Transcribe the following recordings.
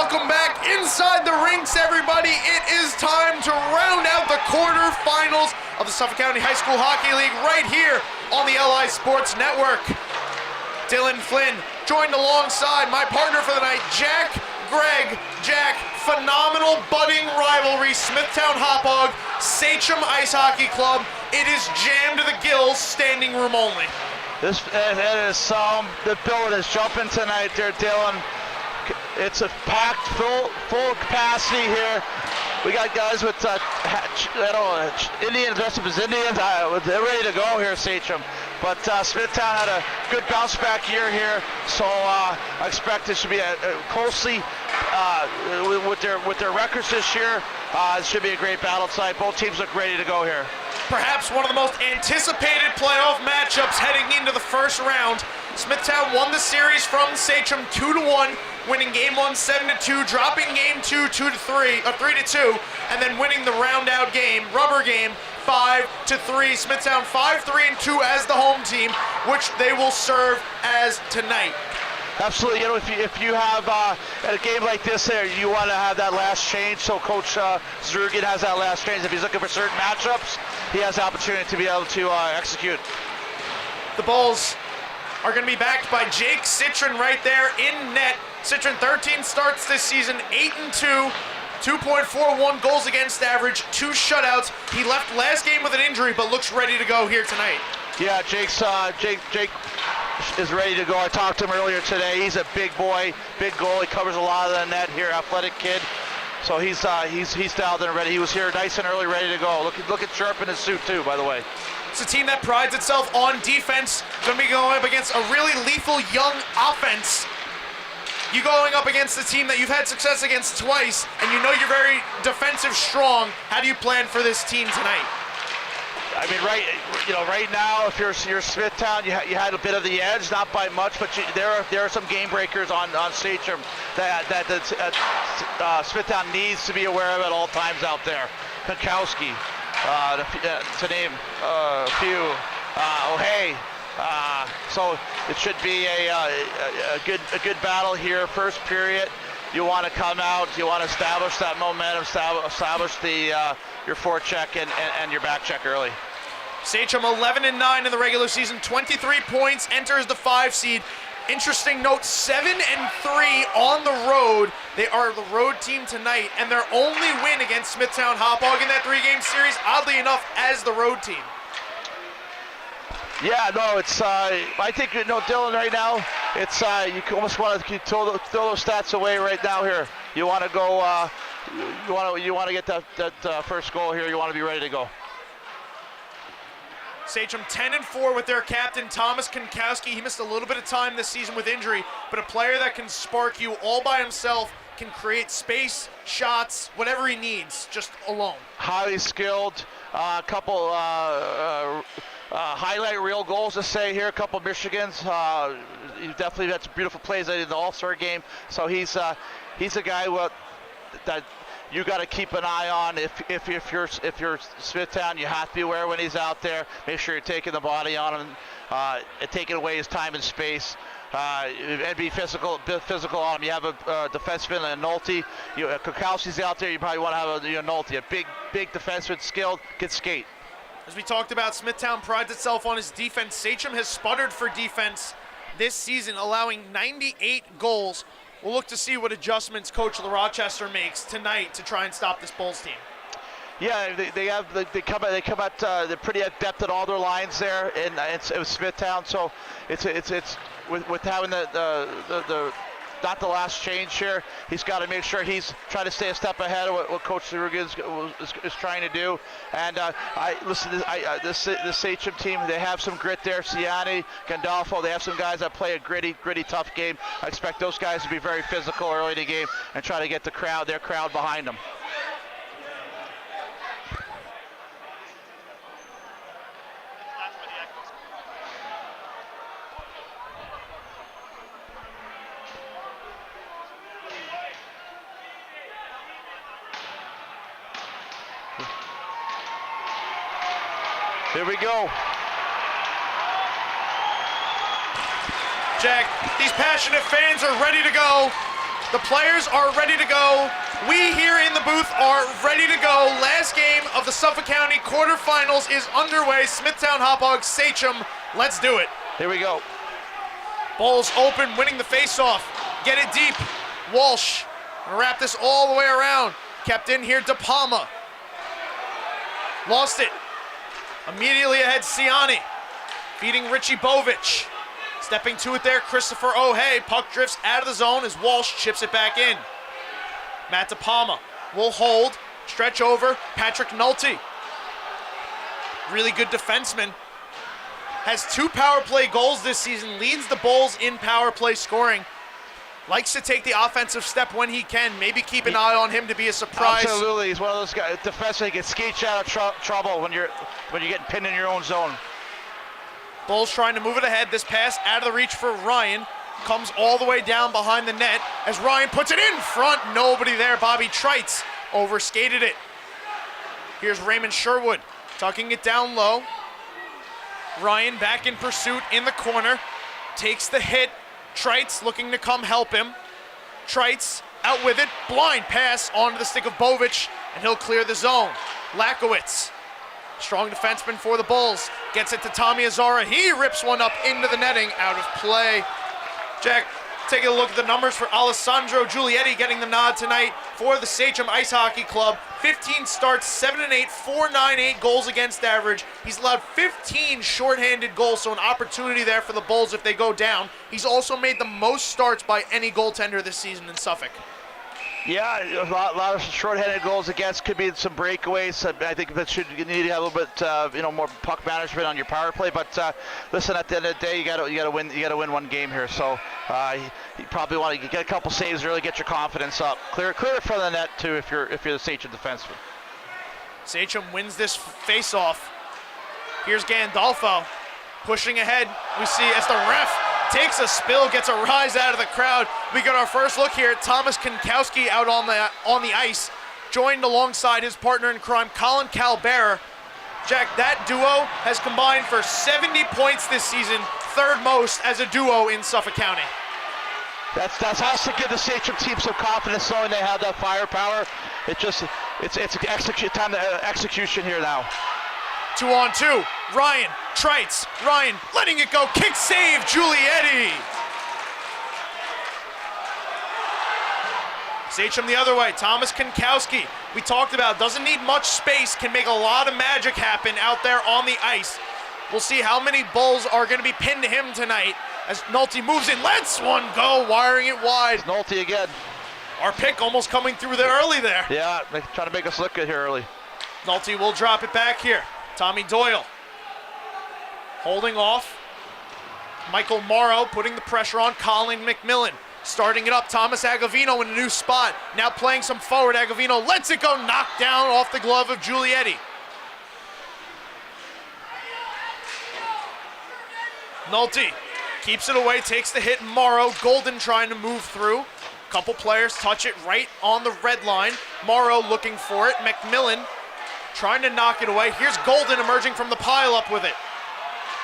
Welcome back inside the rinks, everybody. It is time to round out the quarterfinals of the Suffolk County High School Hockey League right here on the LI Sports Network. Dylan Flynn joined alongside my partner for the night, Jack. Phenomenal budding rivalry, Smithtown Hauppauge, Sachem Ice Hockey Club. It is jammed to the gills, standing room only. It is the building is jumping tonight there, Dylan. It's a packed, full capacity here. We got guys with, Indians dressed up as Indians. They're ready to go here, Sachem. But Smithtown had a good bounce back year here, so I expect it should be a closely with their records this year. It should be a great battle tonight. Both teams look ready to go here. Perhaps one of the most anticipated playoff matchups heading into the first round. Smithtown won the series from Sachem 2-1, winning game 1 7-2, dropping game 2 3-2, and then winning the round out game, rubber game, 5-3. Smithtown 5-3-2 as the home team, which they will serve as tonight. Absolutely. You know, if you have at a game like this here, you want to have that last change. So Coach Zrugan has that last change. If he's looking for certain matchups, he has the opportunity to be able to execute. The Bulls are going to be backed by Jake Citron right there in net. Citron 13 starts this season, 8-2, 2.41 goals against average, 2 shutouts. He left last game with an injury, but looks ready to go here tonight. Yeah, Jake is ready to go. I talked to him earlier today. He's a big boy, big goal. He covers a lot of the net here, athletic kid. So he's dialed in ready. He was here nice and early, ready to go. Look at sharp in his suit too, by the way. It's a team that prides itself on defense. Going to be going up against a really lethal young offense. You going up against a team that you've had success against twice, and you know you're very defensive strong. How do you plan for this team tonight? I mean, right now, if you're Smithtown, you had a bit of the edge, not by much, but there are some game breakers on Sachem that Smithtown needs to be aware of at all times out there. Kankowski, to name a few, O'Hay. So it should be a good battle here. First period, you want to come out, you want to establish that momentum, establish your forecheck and your back check early. Sachem 11-9 in the regular season, 23 points, enters the 5 seed. Interesting note, 7-3 on the road. They are the road team tonight, and their only win against Smithtown Hauppauge in that 3-game series, oddly enough, as the road team. Yeah, no, it's I think, Dylan, right now, it's you almost want to throw those stats away right now here. You want to go, you want to get that first goal here. You want to be ready to go. Sachem 10-4 with their captain, Thomas Kankowski. He missed a little bit of time this season with injury, but a player that can spark you all by himself, can create space, shots, whatever he needs, just alone. Highly skilled, a couple highlight reel goals to say here, a couple Michigans. He definitely had some beautiful plays in the All-Star game, so he's a guy that you got to keep an eye on. If you're Smithtown, you have to be aware when he's out there. Make sure you're taking the body on him, and taking away his time and space, and be physical on him. You have a defenseman and a Nolte. Kukowski's out there. You probably want to have a Nolte, a big defenseman, skilled, can skate. As we talked about, Smithtown prides itself on his defense. Sachem has sputtered for defense this season, allowing 98 goals. We'll look to see what adjustments Coach Rochester makes tonight to try and stop this Bulls team. Yeah, they come out they're pretty adept at all their lines there, and it's Smithtown. So it's with having the not the last change here. He's got to make sure he's trying to stay a step ahead of what Coach Zrugan is trying to do. And this Sachem team, they have some grit there. Ciani, Gandolfo, they have some guys that play a gritty, tough game. I expect those guys to be very physical early in the game and try to get their crowd behind them. Here we go. Jack, these passionate fans are ready to go. The players are ready to go. We here in the booth are ready to go. Last game of the Suffolk County quarterfinals is underway. Smithtown, Hauppauge, Sachem. Let's do it. Here we go. Bulls open, winning the faceoff. Get it deep. Walsh. Gonna wrap this all the way around. Kept in here, De Palma. Lost it. Immediately ahead, Ciani. Feeding Richie Bovich. Stepping to it there, Christopher O'Hay. Puck drifts out of the zone as Walsh chips it back in. Matt De Palma will hold. Stretch over. Patrick Nolte. Really good defenseman. Has 2 power play goals this season. Leads the Bulls in power play scoring. Likes to take the offensive step when he can. Maybe keep an eye on him to be a surprise. Absolutely, he's one of those guys. Defensively, gets skates out of trouble when you're getting pinned in your own zone. Bulls trying to move it ahead. This pass out of the reach for Ryan. Comes all the way down behind the net as Ryan puts it in front. Nobody there. Bobby Treitz overskated it. Here's Raymond Sherwood tucking it down low. Ryan back in pursuit in the corner. Takes the hit. Treitz looking to come help him. Treitz out with it. Blind pass onto the stick of Bovich, and he'll clear the zone. Lakowitz, strong defenseman for the Bulls, gets it to Tommy Azara. He rips one up into the netting, out of play. Jack, take a look at the numbers for Alessandro Giulietti getting the nod tonight for the Sachem Ice Hockey Club. 15 starts, 7-8, .498 goals against average. He's allowed 15 shorthanded goals, so an opportunity there for the Bulls if they go down. He's also made the most starts by any goaltender this season in Suffolk. Yeah, a lot of shorthanded goals against. Could be some breakaways. I think you need to have a little bit, more puck management on your power play. But listen, at the end of the day, you got to win. You got to win one game here. So you probably want to get a couple saves, really get your confidence up. Clear it from the net too if you're the Sachem defenseman. Sachem wins this face-off. Here's Gandolfo pushing ahead. We see as the ref takes a spill, gets a rise out of the crowd. We got our first look here at Thomas Kankowski out on the ice, joined alongside his partner in crime, Colin Calbera. Jack, that duo has combined for 70 points this season, third most as a duo in Suffolk County. That's has to give the Sachem team some confidence knowing they have that firepower. It's time to execution here now. 2-on-2, Ryan, Treitz, Ryan letting it go, kick save, Giulietti. Sachem the other way, Thomas Kankowski, we talked about, doesn't need much space, can make a lot of magic happen out there on the ice. We'll see how many Bulls are going to be pinned to him tonight as Nolte moves in, lets one go, wiring it wide. Nolte again. Our pick almost coming through there early there. Yeah, trying to make us look good here early. Nolte will drop it back here. Tommy Doyle holding off. Michael Morrow putting the pressure on Colin McMillan. Starting it up, Thomas Agavino in a new spot. Now playing some forward, Agavino lets it go, knocked down off the glove of Giulietti. Nolte keeps it away, takes the hit, Morrow. Golden trying to move through. Couple players touch it right on the red line. Morrow looking for it, McMillan trying to knock it away. Here's Golden emerging from the pile-up with it.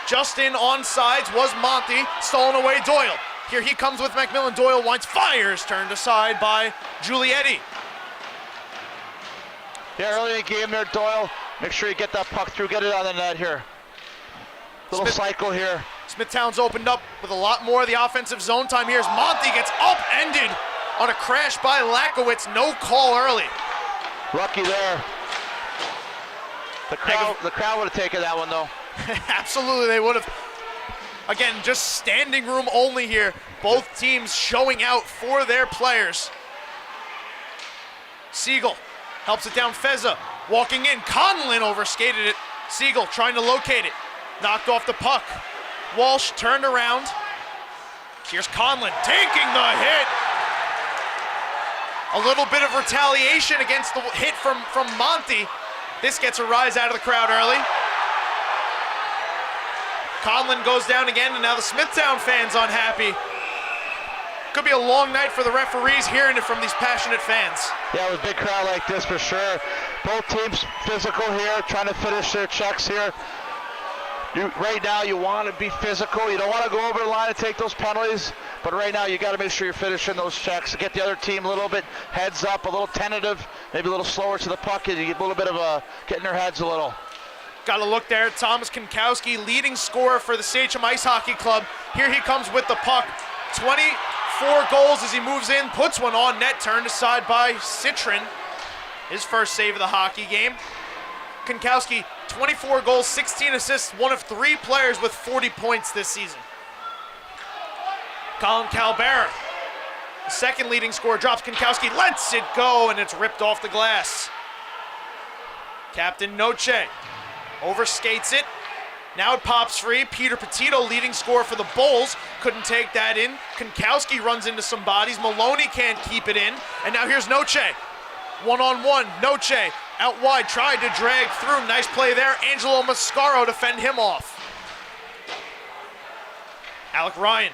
Just in on sides was Monty, stolen away Doyle. Here he comes with McMillan. Doyle winds, fires, turned aside by Giulietti. Yeah, early in the game there, Doyle. Make sure you get that puck through, get it on the net here. Little cycle here. Smithtown's opened up with a lot more of the offensive zone time. Here's Monty, gets upended on a crash by Lakowitz. No call early. Lucky there. The crowd would have taken that one, though. Absolutely, they would have. Again, just standing room only here. Both teams showing out for their players. Siegel helps it down. Feza walking in. Conlin overskated it. Siegel trying to locate it. Knocked off the puck. Walsh turned around. Here's Conlin taking the hit. A little bit of retaliation against the hit from Monty. This gets a rise out of the crowd early. Conlin goes down again, and now the Smithtown fans unhappy. Could be a long night for the referees hearing it from these passionate fans. Yeah, with a big crowd like this for sure. Both teams physical here, trying to finish their checks here. Right now you want to be physical. You don't want to go over the line and take those penalties. But right now you got to make sure you're finishing those checks. Get the other team a little bit heads up, a little tentative, maybe a little slower to the puck, and you get a little bit of a getting their heads a little. Got to look there. Thomas Kankowski, leading scorer for the Sachem Ice Hockey Club. Here he comes with the puck. 24 goals as he moves in, puts one on net, turned aside by Citron. His first save of the hockey game. Kankowski, 24 goals, 16 assists, one of 3 players with 40 points this season. Colin Calbera, the second leading scorer, drops Kankowski, lets it go, and it's ripped off the glass. Captain Noche overskates it. Now it pops free. Peter Petito, leading scorer for the Bulls, couldn't take that in. Kankowski runs into some bodies. Maloney can't keep it in. And now here's Noche. One-on-one. Noche out wide, tried to drag through. Nice play there. Angelo Mascaro to fend him off. Alec Ryan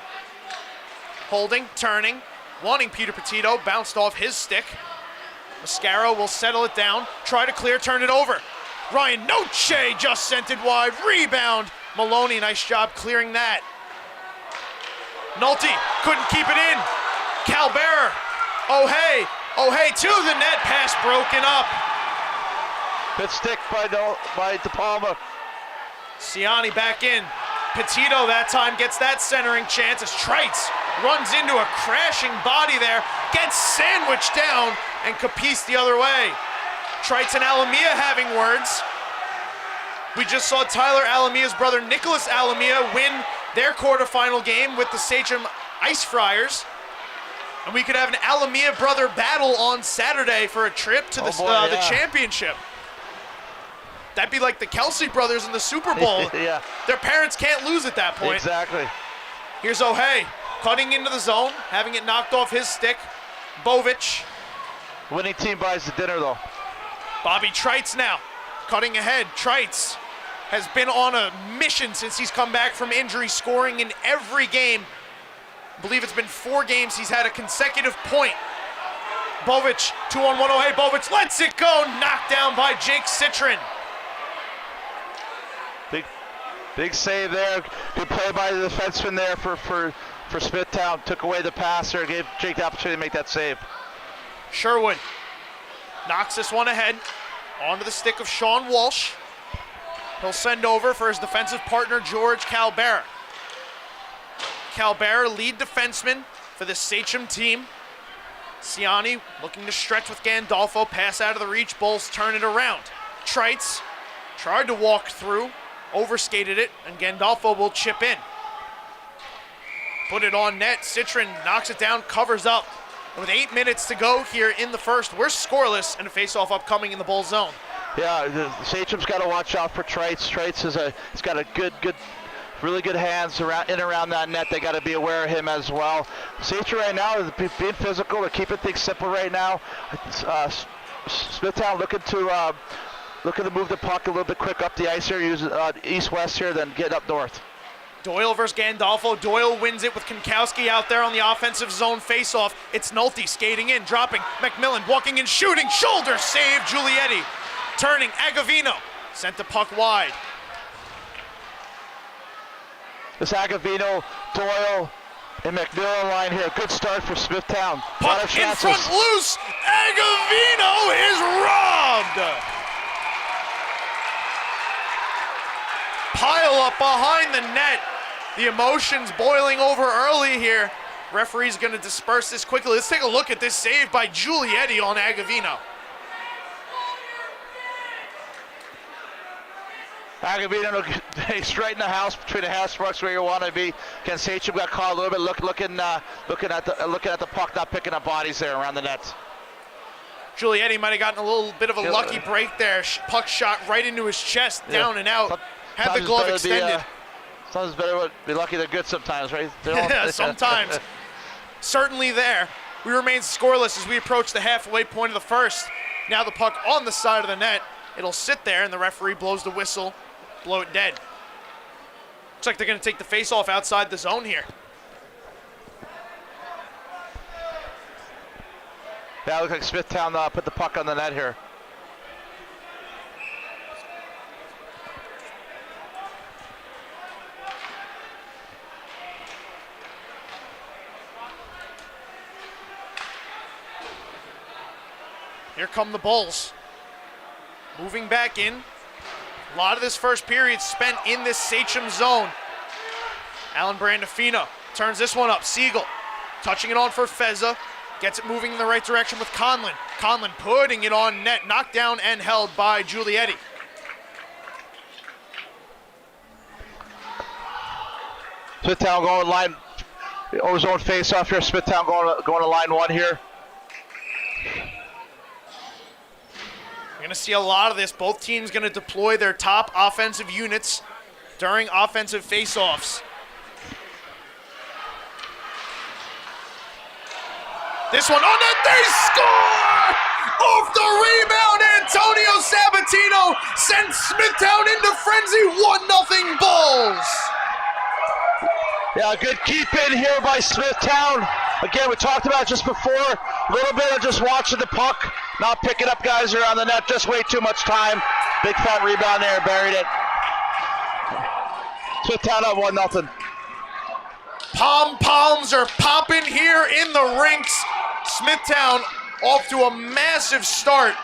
holding, turning, wanting Peter Petito, bounced off his stick. Mascaro will settle it down, try to clear, turn it over. Ryan Noche just sent it wide, rebound. Maloney, nice job clearing that. Nolte couldn't keep it in. Calbera, oh hey, to the net, pass broken up. Good stick by De Palma. Ciani back in. Petito that time gets that centering chance as Trites runs into a crashing body there, gets sandwiched down, and Capice the other way. Trites and Alamia having words. We just saw Tyler Alamia's brother Nicholas Alamia win their quarterfinal game with the Sachem Ice Friars. And we could have an Alamia brother battle on Saturday for a trip to the championship. That'd be like the Kelsey brothers in the Super Bowl. Yeah. Their parents can't lose at that point. Exactly. Here's O'Hay, cutting into the zone, having it knocked off his stick. Bovic. Winning team buys the dinner, though. Bobby Trites now, cutting ahead. Trites has been on a mission since he's come back from injury, scoring in every game. I believe it's been 4 games he's had a consecutive point. Bovic, 2-on-1 O'Hay. Bovic lets it go, knocked down by Jake Citron. Big save there. Good play by the defenseman there for Smithtown. Took away the passer, gave Jake the opportunity to make that save. Sherwood knocks this one ahead onto the stick of Sean Walsh. He'll send over for his defensive partner, George Calbera. Calbera, lead defenseman for the Sachem team. Ciani looking to stretch with Gandolfo. Pass out of the reach. Bulls turn it around. Trites tried to walk through, overskated it, and Gandolfo will chip in. Put it on net. Citron knocks it down, covers up. And with 8 minutes to go here in the first, we're scoreless and a face-off upcoming in the Bull zone. Yeah, Sachem's got to watch out for Trites. Trites he's got a really good hands around that net. They got to be aware of him as well. Sachem right now is being physical. They're keeping things simple right now. Smithtown looking to move the puck a little bit quick up the ice here, use east-west here, then get up north. Doyle versus Gandolfo. Doyle wins it with Kankowski out there on the offensive zone face-off. It's Nolte skating in, dropping. McMillan walking in, shooting, shoulder save. Giulietti turning. Agavino sent the puck wide. This Agavino, Doyle, and McMillan line here. Good start for Smithtown. Puck in front, loose. Agavino is robbed. Pile up behind the net. The emotions boiling over early here. Referee's going to disperse this quickly. Let's take a look at this save by Giulietti on Agavino. Agavino, he's right in the house, between the house marks where you want to be. Ken Sachem got caught a little bit, looking at the puck, not picking up bodies there around the net. Giulietti might have gotten a little bit of a lucky break there. Puck shot right into his chest, down and out. Had the glove extended. Sometimes it's better to be lucky than good sometimes, right? Yeah, sometimes. Certainly there. We remain scoreless as we approach the halfway point of the first. Now the puck on the side of the net. It'll sit there, and the referee blows the whistle. Blow it dead. Looks like they're going to take the face-off outside the zone here. Yeah, it looks like Smithtown put the puck on the net here. Here come the Bulls. Moving back in. A lot of this first period spent in this Sachem zone. Alan Brandafino turns this one up. Siegel touching it on for Feza. Gets it moving in the right direction with Conlon. Conlon putting it on net. Knocked down and held by Giulietti. Smithtown going line, zone face off here. Smithtown going to line one here. We're going to see a lot of this. Both teams going to deploy their top offensive units during offensive face-offs. This one on net, they score! Off the rebound, Antonio Sabatino sends Smithtown into frenzy, 1-0 Bulls. Yeah, good keep in here by Smithtown. Again, we talked about it just before, a little bit of just watching the puck, not picking up guys around the net, just way too much time. Big fat rebound there, buried it. Smithtown up 1-0. Pom-poms are popping here in the rinks. Smithtown off to a massive start.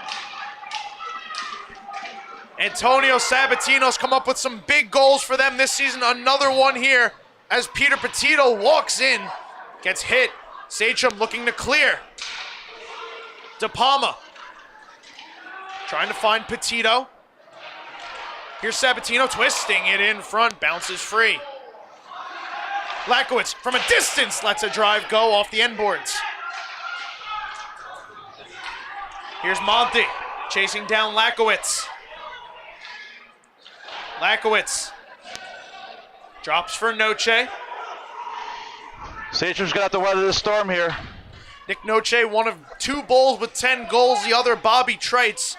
Antonio Sabatino's come up with some big goals for them this season. Another one here as Peter Petito walks in, gets hit. Sachem looking to clear. De Palma trying to find Petito. Here's Sabatino twisting it in front, bounces free. Lakowitz from a distance lets a drive go off the end boards. Here's Monty chasing down Lakowitz. Lakowitz drops for Noche. Sachem's gonna have to weather the storm here. Nick Noche, one of 2 Bulls with 10 goals. The other, Bobby Trites.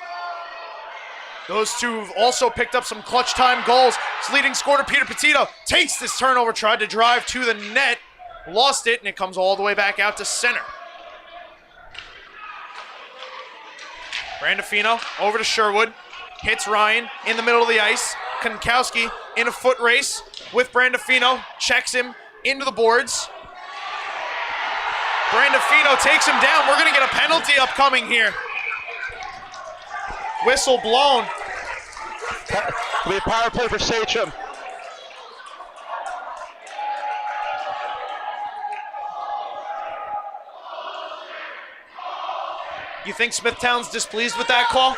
Those two have also picked up some clutch time goals. His leading scorer, Peter Petito, takes this turnover, tried to drive to the net, lost it, and it comes all the way back out to center. Brandafino over to Sherwood, hits Ryan in the middle of the ice. Konkowski in a foot race with Brandafino, checks him into the boards. Brandafino takes him down. We're going to get a penalty upcoming here. Whistle blown. It'll be a power play for Sachem. You think Smithtown's displeased with that call?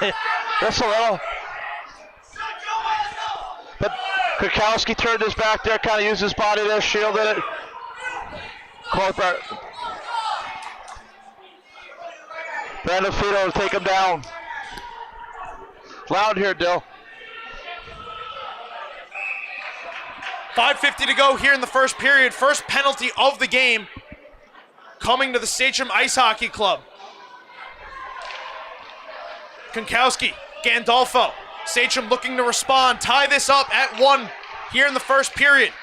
Just a little. But Krakowski turned his back there, kind of used his body there, shielded it. Brandafino will take him down. Loud here, Dill. 5:50 to go here in the first period. First penalty of the game coming to the Sachem Ice Hockey Club. Konkowski, Gandolfo. Sachem looking to respond, tie this up at 1 here in the first period.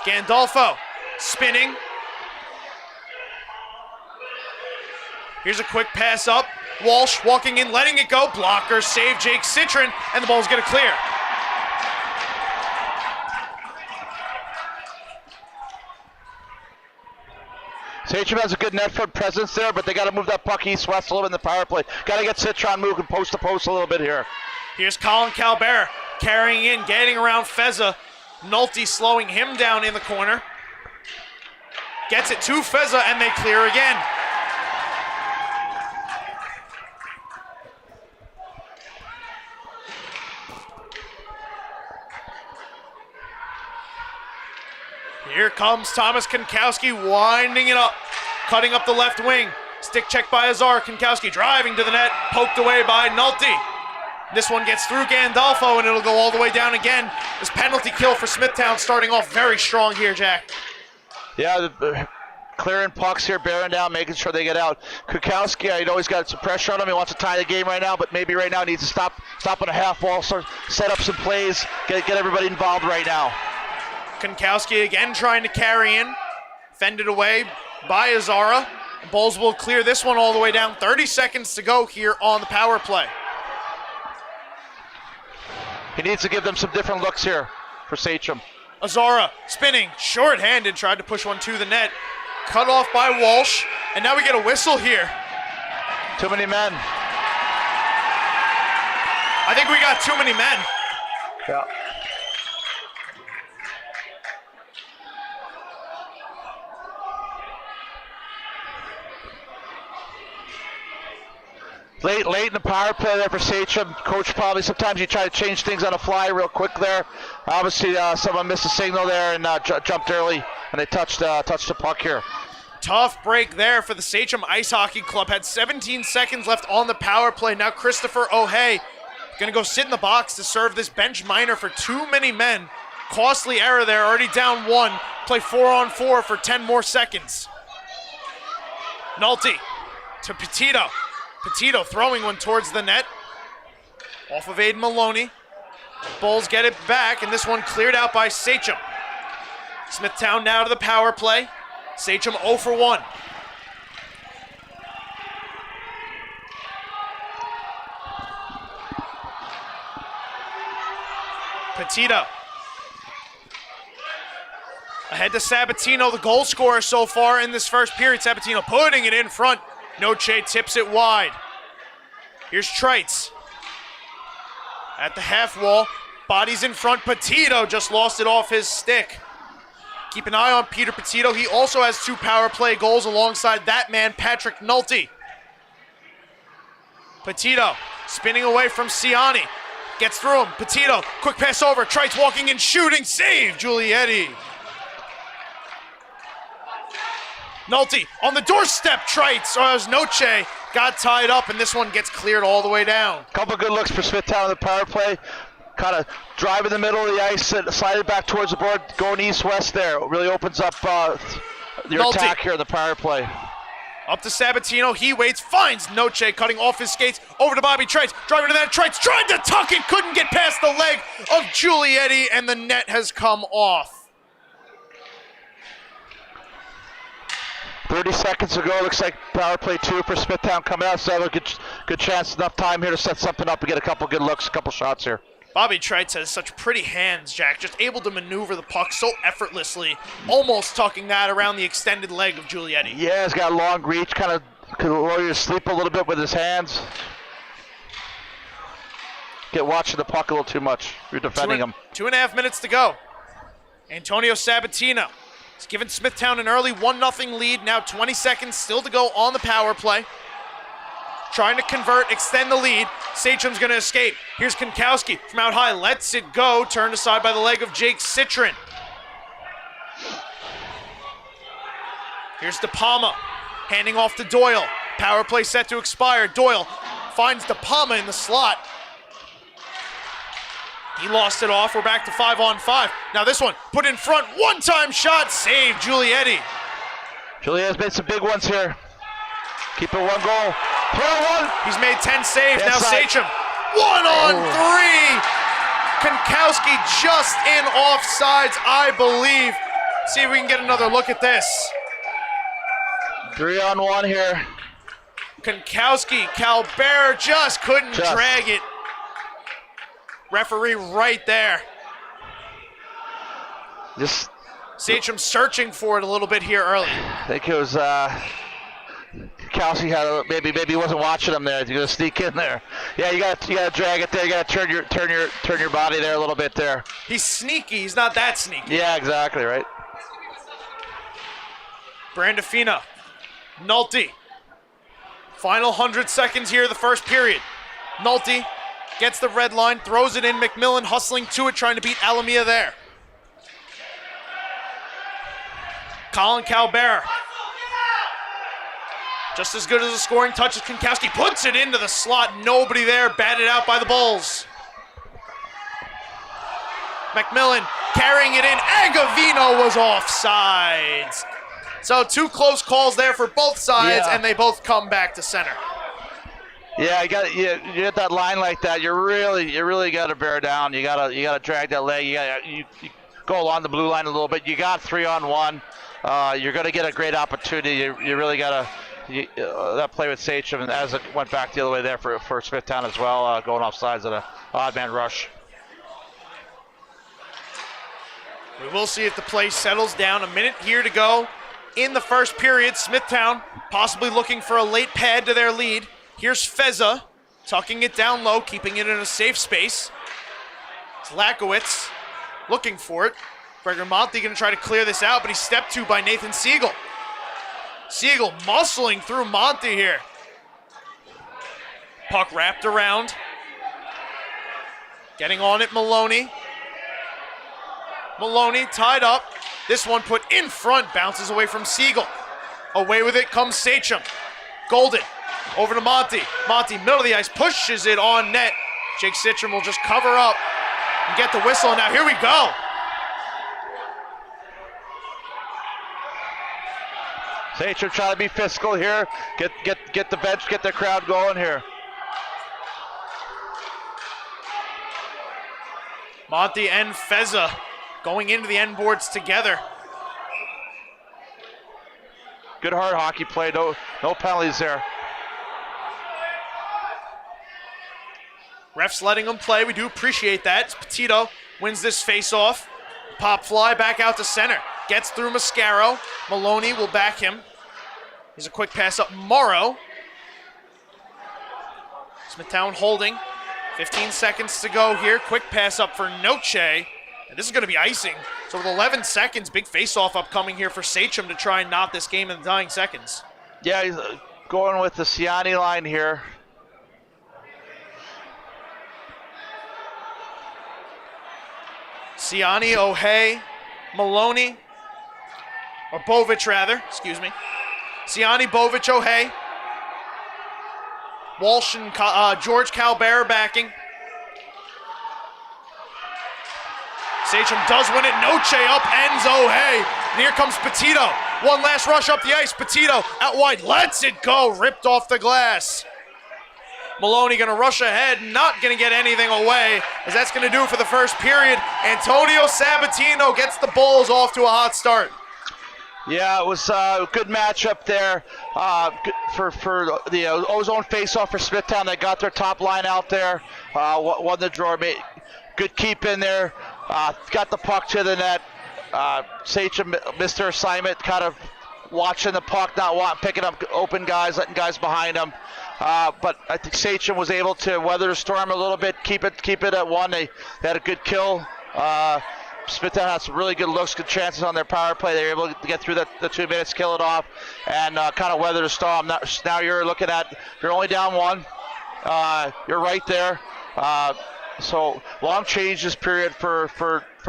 Gandolfo spinning. Here's a quick pass up. Walsh walking in, letting it go. Blocker save, Jake Citron, and the ball's gonna clear. Sachem has a good net front presence there, but they got to move that puck east-west a little bit in the power play. Got to get Citron moving post to post a little bit here. Here's Colin Calbert carrying in, getting around Feza. Nolte slowing him down in the corner. Gets it to Feza, and they clear again. Here comes Thomas Konkowski winding it up, cutting up the left wing. Stick check by Azar. Konkowski driving to the net, poked away by Nolte. This one gets through Gandolfo, and it'll go all the way down again. This penalty kill for Smithtown starting off very strong here, Jack. Yeah, clearing pucks here, bearing down, making sure they get out. Kukowski, I know he's got some pressure on him. He wants to tie the game right now, but maybe right now he needs to stop on a half wall, start set up some plays, get everybody involved right now. Konkowski again trying to carry in, fended away by Azara. Bulls will clear this one all the way down. 30 seconds to go here on the power play. He needs to give them some different looks here for Sachem. Azara spinning, short-handed, tried to push one to the net. Cut off by Walsh, and now we get a whistle here. Too many men. I think we got too many men. Yeah. Late in the power play there for Sachem. Coach probably sometimes you try to change things on the fly real quick there. Obviously, someone missed a signal there and jumped early, and they touched the puck here. Tough break there for the Sachem Ice Hockey Club. Had 17 seconds left on the power play. Now Christopher O'Hay going to go sit in the box to serve this bench minor for too many men. Costly error there, already down 1. Play 4-on-4 for 10 more seconds. Nolte to Petito. Petito throwing one towards the net. Off of Aiden Maloney. Bulls get it back, and this one cleared out by Sachem. Smithtown now to the power play. Sachem 0 for 1. Petito. Ahead to Sabatino, the goal scorer so far in this first period. Sabatino putting it in front. Noche tips it wide. Here's Trites. At the half wall. Bodies in front. Petito just lost it off his stick. Keep an eye on Peter Petito. He also has 2 power play goals alongside that man, Patrick Nolte. Petito spinning away from Ciani. Gets through him. Petito, quick pass over. Trites walking and shooting. Save, Giulietti. Nolte on the doorstep. Trites, or as Noche got tied up, and this one gets cleared all the way down. Couple good looks for Smithtown on the power play. Kind of drive in the middle of the ice, slide it back towards the board, going east-west there. It really opens up your Nolte. attack here in the power play. Up to Sabatino, he waits, finds Noche cutting off his skates, over to Bobby Trites, driving to that, Trites tried to tuck it, couldn't get past the leg of Giulietti, and the net has come off. 30 seconds ago, looks like power play 2 for Smithtown coming out, so have a good chance, enough time here to set something up and get a couple good looks, a couple shots here. Bobby Trites has such pretty hands, Jack, just able to maneuver the puck so effortlessly, almost tucking that around the extended leg of Giulietti. Yeah, he's got long reach, kind of could allow you to sleep a little bit with his hands. Get watching the puck a little too much. You're defending him. 2.5 minutes to go. Antonio Sabatino has given Smithtown an early 1-0 lead. Now 20 seconds still to go on the power play. Trying to convert, extend the lead. Sachem's going to escape. Here's Konkowski from out high. Lets it go. Turned aside by the leg of Jake Citron. Here's De Palma. Handing off to Doyle. Power play set to expire. Doyle finds De Palma in the slot. He lost it off. We're back to 5-on-5. Now this one, put in front. One-time shot. Save, Giulietti. Giulietti's made some big ones here. Keep it 1 goal. Throw 1. He's made 10 saves. Now That's Sachem. 1-on-3. Konkowski just in offsides, I believe. See if we can get another look at this. 3-on-1 here. Konkowski, Calbert just couldn't drag it. Referee right there. Sachem searching for it a little bit here early. I think it was Kelsey had maybe he wasn't watching him there. He's gonna sneak in there. Yeah, you got to drag it there. You got to turn your body there a little bit there. He's sneaky. He's not that sneaky. Yeah, exactly right. Brandafina, Nolte. Final 100 seconds here, the first period. Nolte gets the red line, throws it in. McMillan hustling to it, trying to beat Alamia there. Colin Calbert. Just as good as a scoring touch as Konkowski. Puts it into the slot. Nobody there. Batted out by the Bulls. McMillan carrying it in. Agavino was offsides. So 2 close calls there for both sides, and they both come back to center. Yeah, you get that line like that. You really got to bear down. You got to drag that leg. You go along the blue line a little bit. You got 3-on-1. You're going to get a great opportunity. You really got to that play with Sachem, and as it went back the other way there for Smithtown as well, going off sides at an odd man rush. We will see if the play settles down. A minute here to go in the first period. Smithtown possibly looking for a late pad to their lead. Here's Feza, tucking it down low, keeping it in a safe space. It's Lakowitz looking for it. Gregor Monty going to try to clear this out, but he's stepped to by Nathan Siegel. Siegel muscling through Monty here. Puck wrapped around. Getting on it, Maloney. Maloney tied up. This one put in front, bounces away from Siegel. Away with it comes Sachem. Golden over to Monty. Monty, middle of the ice, pushes it on net. Jake Citron will just cover up and get the whistle. And now here we go. Sachem trying to be fiscal here. Get the bench, get the crowd going here. Monty and Feza going into the end boards together. Good hard hockey play, no penalties there. Refs letting them play, we do appreciate that. Petito wins this face-off. Pop fly back out to center. Gets through Mascaro. Maloney will back him. Here's a quick pass up Morrow. Smithtown holding. 15 seconds to go here. Quick pass up for Noche. And this is going to be icing. So with 11 seconds, big face-off upcoming here for Sachem to try and knot this game in the dying seconds. Yeah, he's going with the Ciani line here. Ciani, O'Hay, Maloney, or Bovic rather, excuse me. Ciani, Bovic, O'Hay. Walsh and George Calbera backing. Sachem does win it. Noche up, ends O'Hay. And here comes Petito. One last rush up the ice. Petito out wide, lets it go. Ripped off the glass. Maloney going to rush ahead, not going to get anything away, as that's going to do it for the first period. Antonio Sabatino gets the Bulls off to a hot start. Yeah, it was a good matchup there for the ozone face-off for Smithtown. They got their top line out there, won the draw, good keep in there, got the puck to the net. Sachem missed their assignment, kind of watching the puck, picking up open guys, letting guys behind them. But I think Sachem was able to weather the storm a little bit, keep it at one. They had a good kill. Smithtown had some really good looks, good chances on their power play. They were able to get through the 2 minutes, kill it off, and kind of weather the storm. Now you're looking at, you're only down one. You're right there. So long change this period for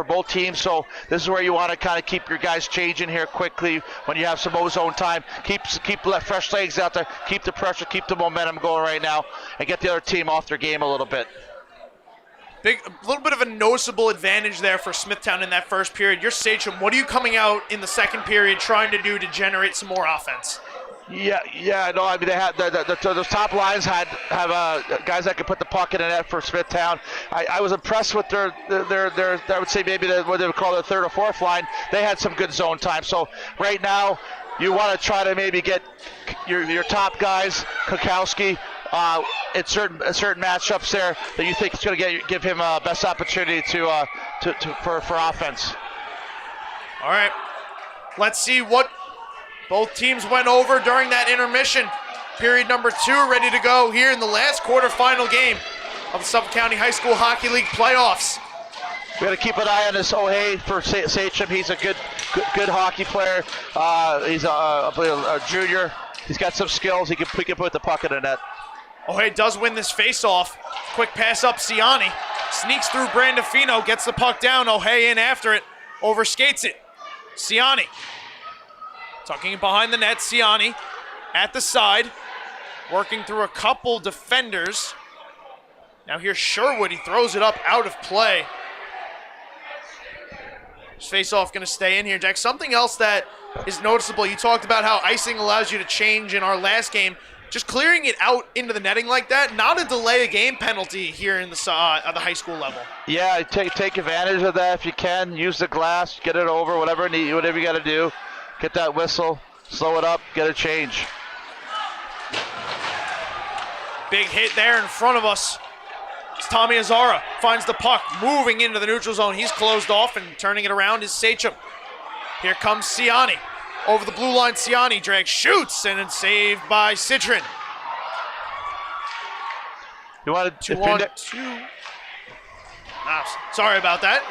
both teams. So this is where you want to kind of keep your guys changing here quickly when you have some ozone time. Keep fresh legs out there. Keep the pressure. Keep the momentum going right now, and get the other team off their game a little bit. A little bit of a noticeable advantage there for Smithtown in that first period. You're Sachem. What are you coming out in the second period trying to do to generate some more offense? Yeah. No, I mean they had those top lines have guys that could put the puck in the net for Smithtown. I was impressed with their I would say maybe what they would call their third or fourth line. They had some good zone time. So right now you want to try to maybe get your top guys, Kukowski, in certain matchups there that you think is going to give him a best opportunity for offense. All right, let's see what both teams went over during that intermission. Period number 2 ready to go here in the last quarterfinal game of the Suffolk County High School Hockey League playoffs. We got to keep an eye on this O'Hay for Sachem. He's a good hockey player. He's a junior. He's got some skills. He can put the puck in the net. O'Hay does win this face-off. Quick pass up, Ciani. Sneaks through Brandafino, gets the puck down. O'Hay in after it, overskates it. Ciani. Tucking it behind the net, Ciani at the side. Working through a couple defenders. Now here's Sherwood, he throws it up out of play. This face-off going to stay in here, Jack. Something else that is noticeable, you talked about how icing allows you to change in our last game. Just clearing it out into the netting like that, not a delay of game penalty here in the at the high school level. Yeah, take advantage of that if you can. Use the glass, get it over, whatever you got to do. Get that whistle, slow it up, get a change. Big hit there in front of us. It's Tommy Azara, finds the puck, moving into the neutral zone. He's closed off, and turning it around is Sachem. Here comes Ciani. Over the blue line, Ciani drags, shoots, and it's saved by Citron. You wanted 2-on-2. Sorry about that.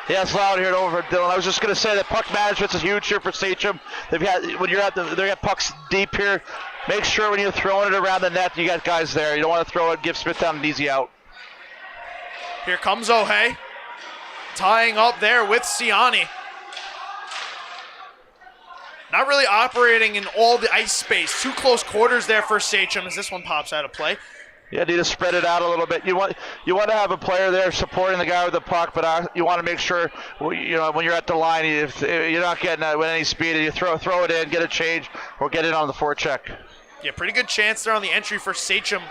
Yeah, it's loud here over Dylan. I was just going to say that puck management's a huge here for Sachem. They got pucks deep here. Make sure when you're throwing it around the net, you got guys there. You don't want to throw it, give Smithtown an easy out. Here comes O'Hay, tying up there with Siani. Not really operating in all the ice space. Too close quarters there for Sachem as this one pops out of play. Yeah, need to spread it out a little bit. You want to have a player there supporting the guy with the puck, but you want to make sure when you're at the line, if you're not getting with any speed, you throw it in, get a change, or get in on the forecheck. Yeah, pretty good chance there on the entry for Sachem.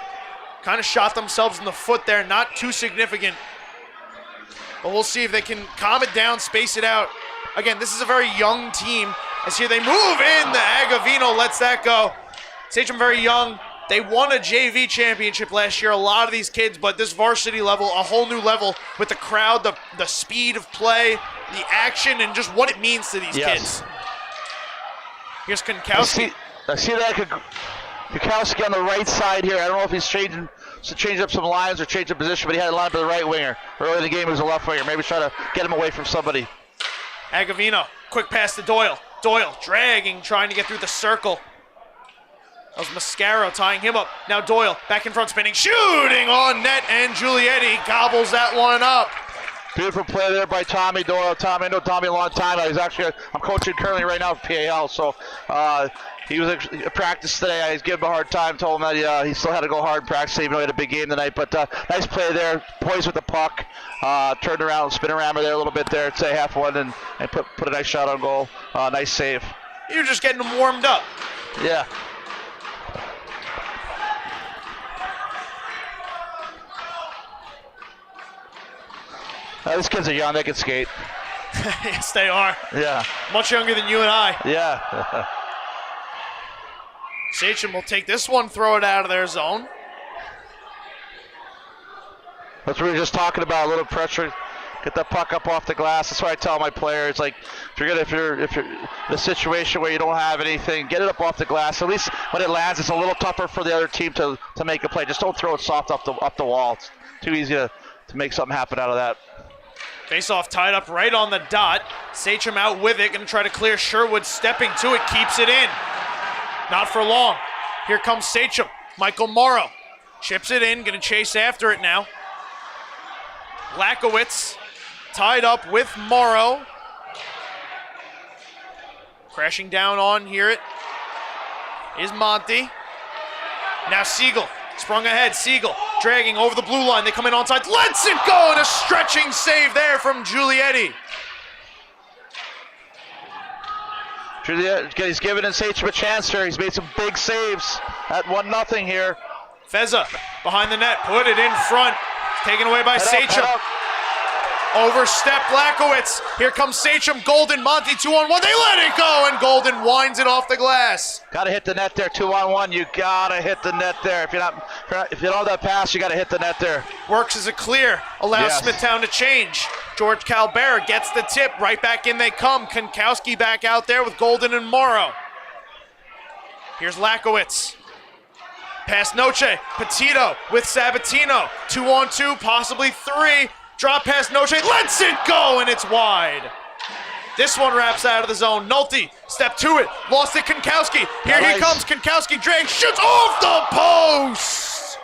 Kind of shot themselves in the foot there, not too significant. But we'll see if they can calm it down, space it out. Again, this is a very young team. As here they move in, the Agavino lets that go. Sachem very young. They won a JV championship last year, a lot of these kids, but this varsity level, a whole new level with the crowd, the speed of play, the action, and just what it means to these kids. Here's Konkowski. I see that Konkowski on the right side here. I don't know if he's changing up some lines or changing position, but he had a line to the right winger. Early in the game, he was a left winger. Maybe try to get him away from somebody. Agavino, quick pass to Doyle. Doyle dragging, trying to get through the circle. That was Mascaro tying him up. Now Doyle back in front, spinning, shooting on net, and Giulietti gobbles that one up. Beautiful play there by Tommy Doyle. I know Tommy a long time. I'm coaching currently right now for PAL, so he was at practice today. I was giving him a hard time, told him that he still had to go hard in practice, even though he had a big game tonight. But nice play there, poised with the puck, turned around, spin around there a little bit there, say half one, and put a nice shot on goal. Nice save. You're just getting them warmed up. Yeah. These kids are young, they can skate. Yes, they are. Yeah. Much younger than you and I. Yeah. Sachem will take this one, throw it out of their zone. That's what we were just talking about, a little pressure. Get that puck up off the glass. That's why I tell my players, like, if you're in a situation where you don't have anything, get it up off the glass. At least when it lands, it's a little tougher for the other team to make a play. Just don't throw it soft up the wall. It's too easy to make something happen out of that. Face-off tied up right on the dot. Sachem out with it, going to try to clear. Sherwood stepping to it, keeps it in. Not for long. Here comes Sachem. Michael Morrow chips it in, going to chase after it now. Lakowitz tied up with Morrow. Crashing down on here it is Monty. Now Siegel. Sprung ahead, Siegel dragging over the blue line. They come in onside, lets it go, and a stretching save there from Giulietti. He's giving Sachem a chance here. He's made some big saves at 1-0 here. Feza behind the net, put it in front. Taken away by Sachem. Overstep Lakowitz. Here comes Sachem, Golden, Monty 2-on-1. They let it go, and Golden winds it off the glass. Gotta hit the net there, 2-on-1. You gotta hit the net there. If you don't have that pass, you gotta hit the net there. Works as a clear, allows Smithtown to change. George Calbert gets the tip, right back in they come. Konkowski back out there with Golden and Morrow. Here's Lakowitz. Past Noche, Petito with Sabatino. 2-on-2, possibly 3. Drop past Noche, lets it go, and it's wide. This one wraps out of the zone. Nolte, step to it, lost it, Konkowski. Here he comes, Konkowski, drag, shoots off the post.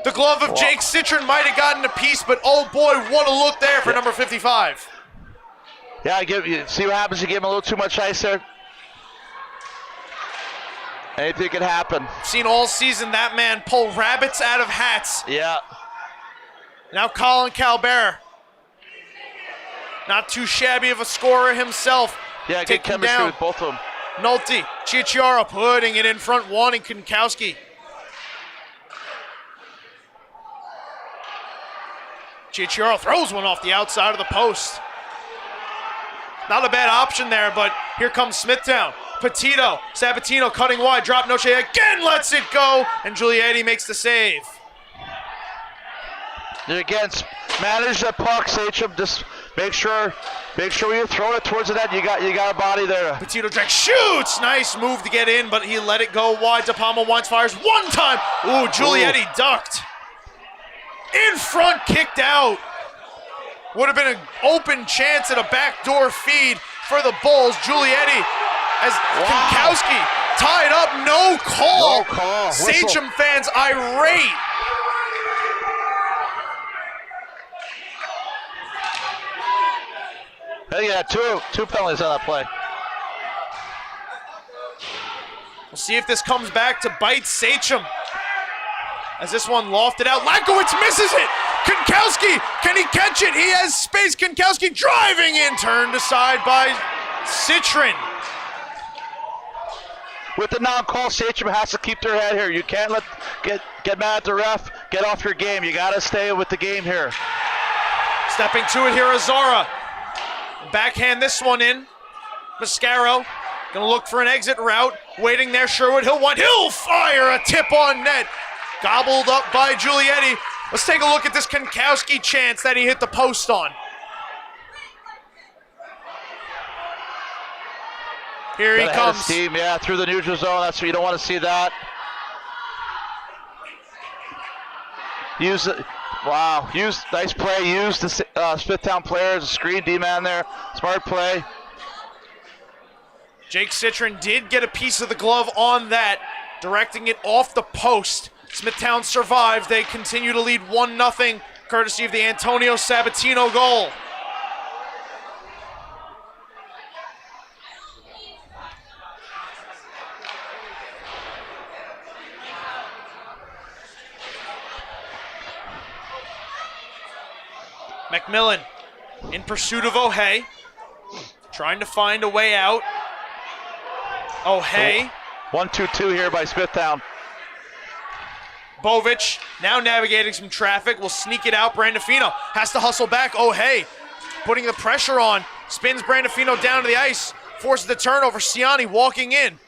The glove of Jake Citron might have gotten a piece, but oh boy, what a look there for number 55. Yeah, see what happens, you give him a little too much ice there. Anything can happen. Seen all season that man pull rabbits out of hats. Yeah. Now Colin Calbert. Not too shabby of a scorer himself. Yeah, good chemistry with both of them. Nolte, Cicciaro putting it in front, wanting Konkowski. Cicciaro throws one off the outside of the post. Not a bad option there, but here comes Smithtown. Petito, Sabatino cutting wide, drop Noche again, lets it go, and Giulietti makes the save. Again, manage the puck, Sachem. Just make sure when you throw it towards the net, you got a body there. Petito drag shoots. Nice move to get in, but he let it go wide. De Palma once fires one time. Ooh, Giulietti ducked. In front, kicked out. Would have been an open chance at a backdoor feed for the Bulls. Giulietti as Kankowski tied up, no call. No call. Sachem fans irate. Hey, yeah, two penalties on that play. We'll see if this comes back to bite Sachem. As this one lofted out, Lankowitz misses it. Kankowski, can he catch it? He has space. Kankowski driving in, turned aside by Citron. With the non-call, Sachem has to keep their head here. You can't get mad at the ref. Get off your game. You got to stay with the game here. Stepping to it here, Azara. Backhand this one in. Mascaro gonna look for an exit route. Waiting there, Sherwood. He'll fire a tip on net. Gobbled up by Giulietti. Let's take a look at this Kankowski chance that he hit the post on. Here he comes. Team, yeah, through the neutral zone. That's what you don't want to see that. Nice play. Use the Smithtown player as a screen D-man there. Smart play. Jake Citron did get a piece of the glove on that, directing it off the post. Smithtown survives. They continue to lead 1-0, courtesy of the Antonio Sabatino goal. McMillan in pursuit of O'Hay, trying to find a way out. O'Hay. 1-2-2 here by Smithtown. Bovic now navigating some traffic, will sneak it out. Brandafino has to hustle back. O'Hay putting the pressure on, spins Brandafino down to the ice, forces the turnover. Ciani walking in,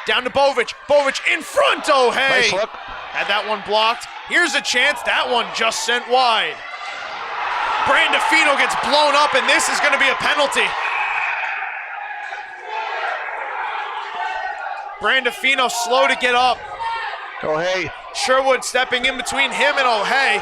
down to Bovic. Bovic in front, O'Hay. Nice look. Had that one blocked. Here's a chance, that one just sent wide. Brandafino gets blown up, and this is going to be a penalty. Brandafino slow to get up. O'Hay. Sherwood stepping in between him and O'Hay.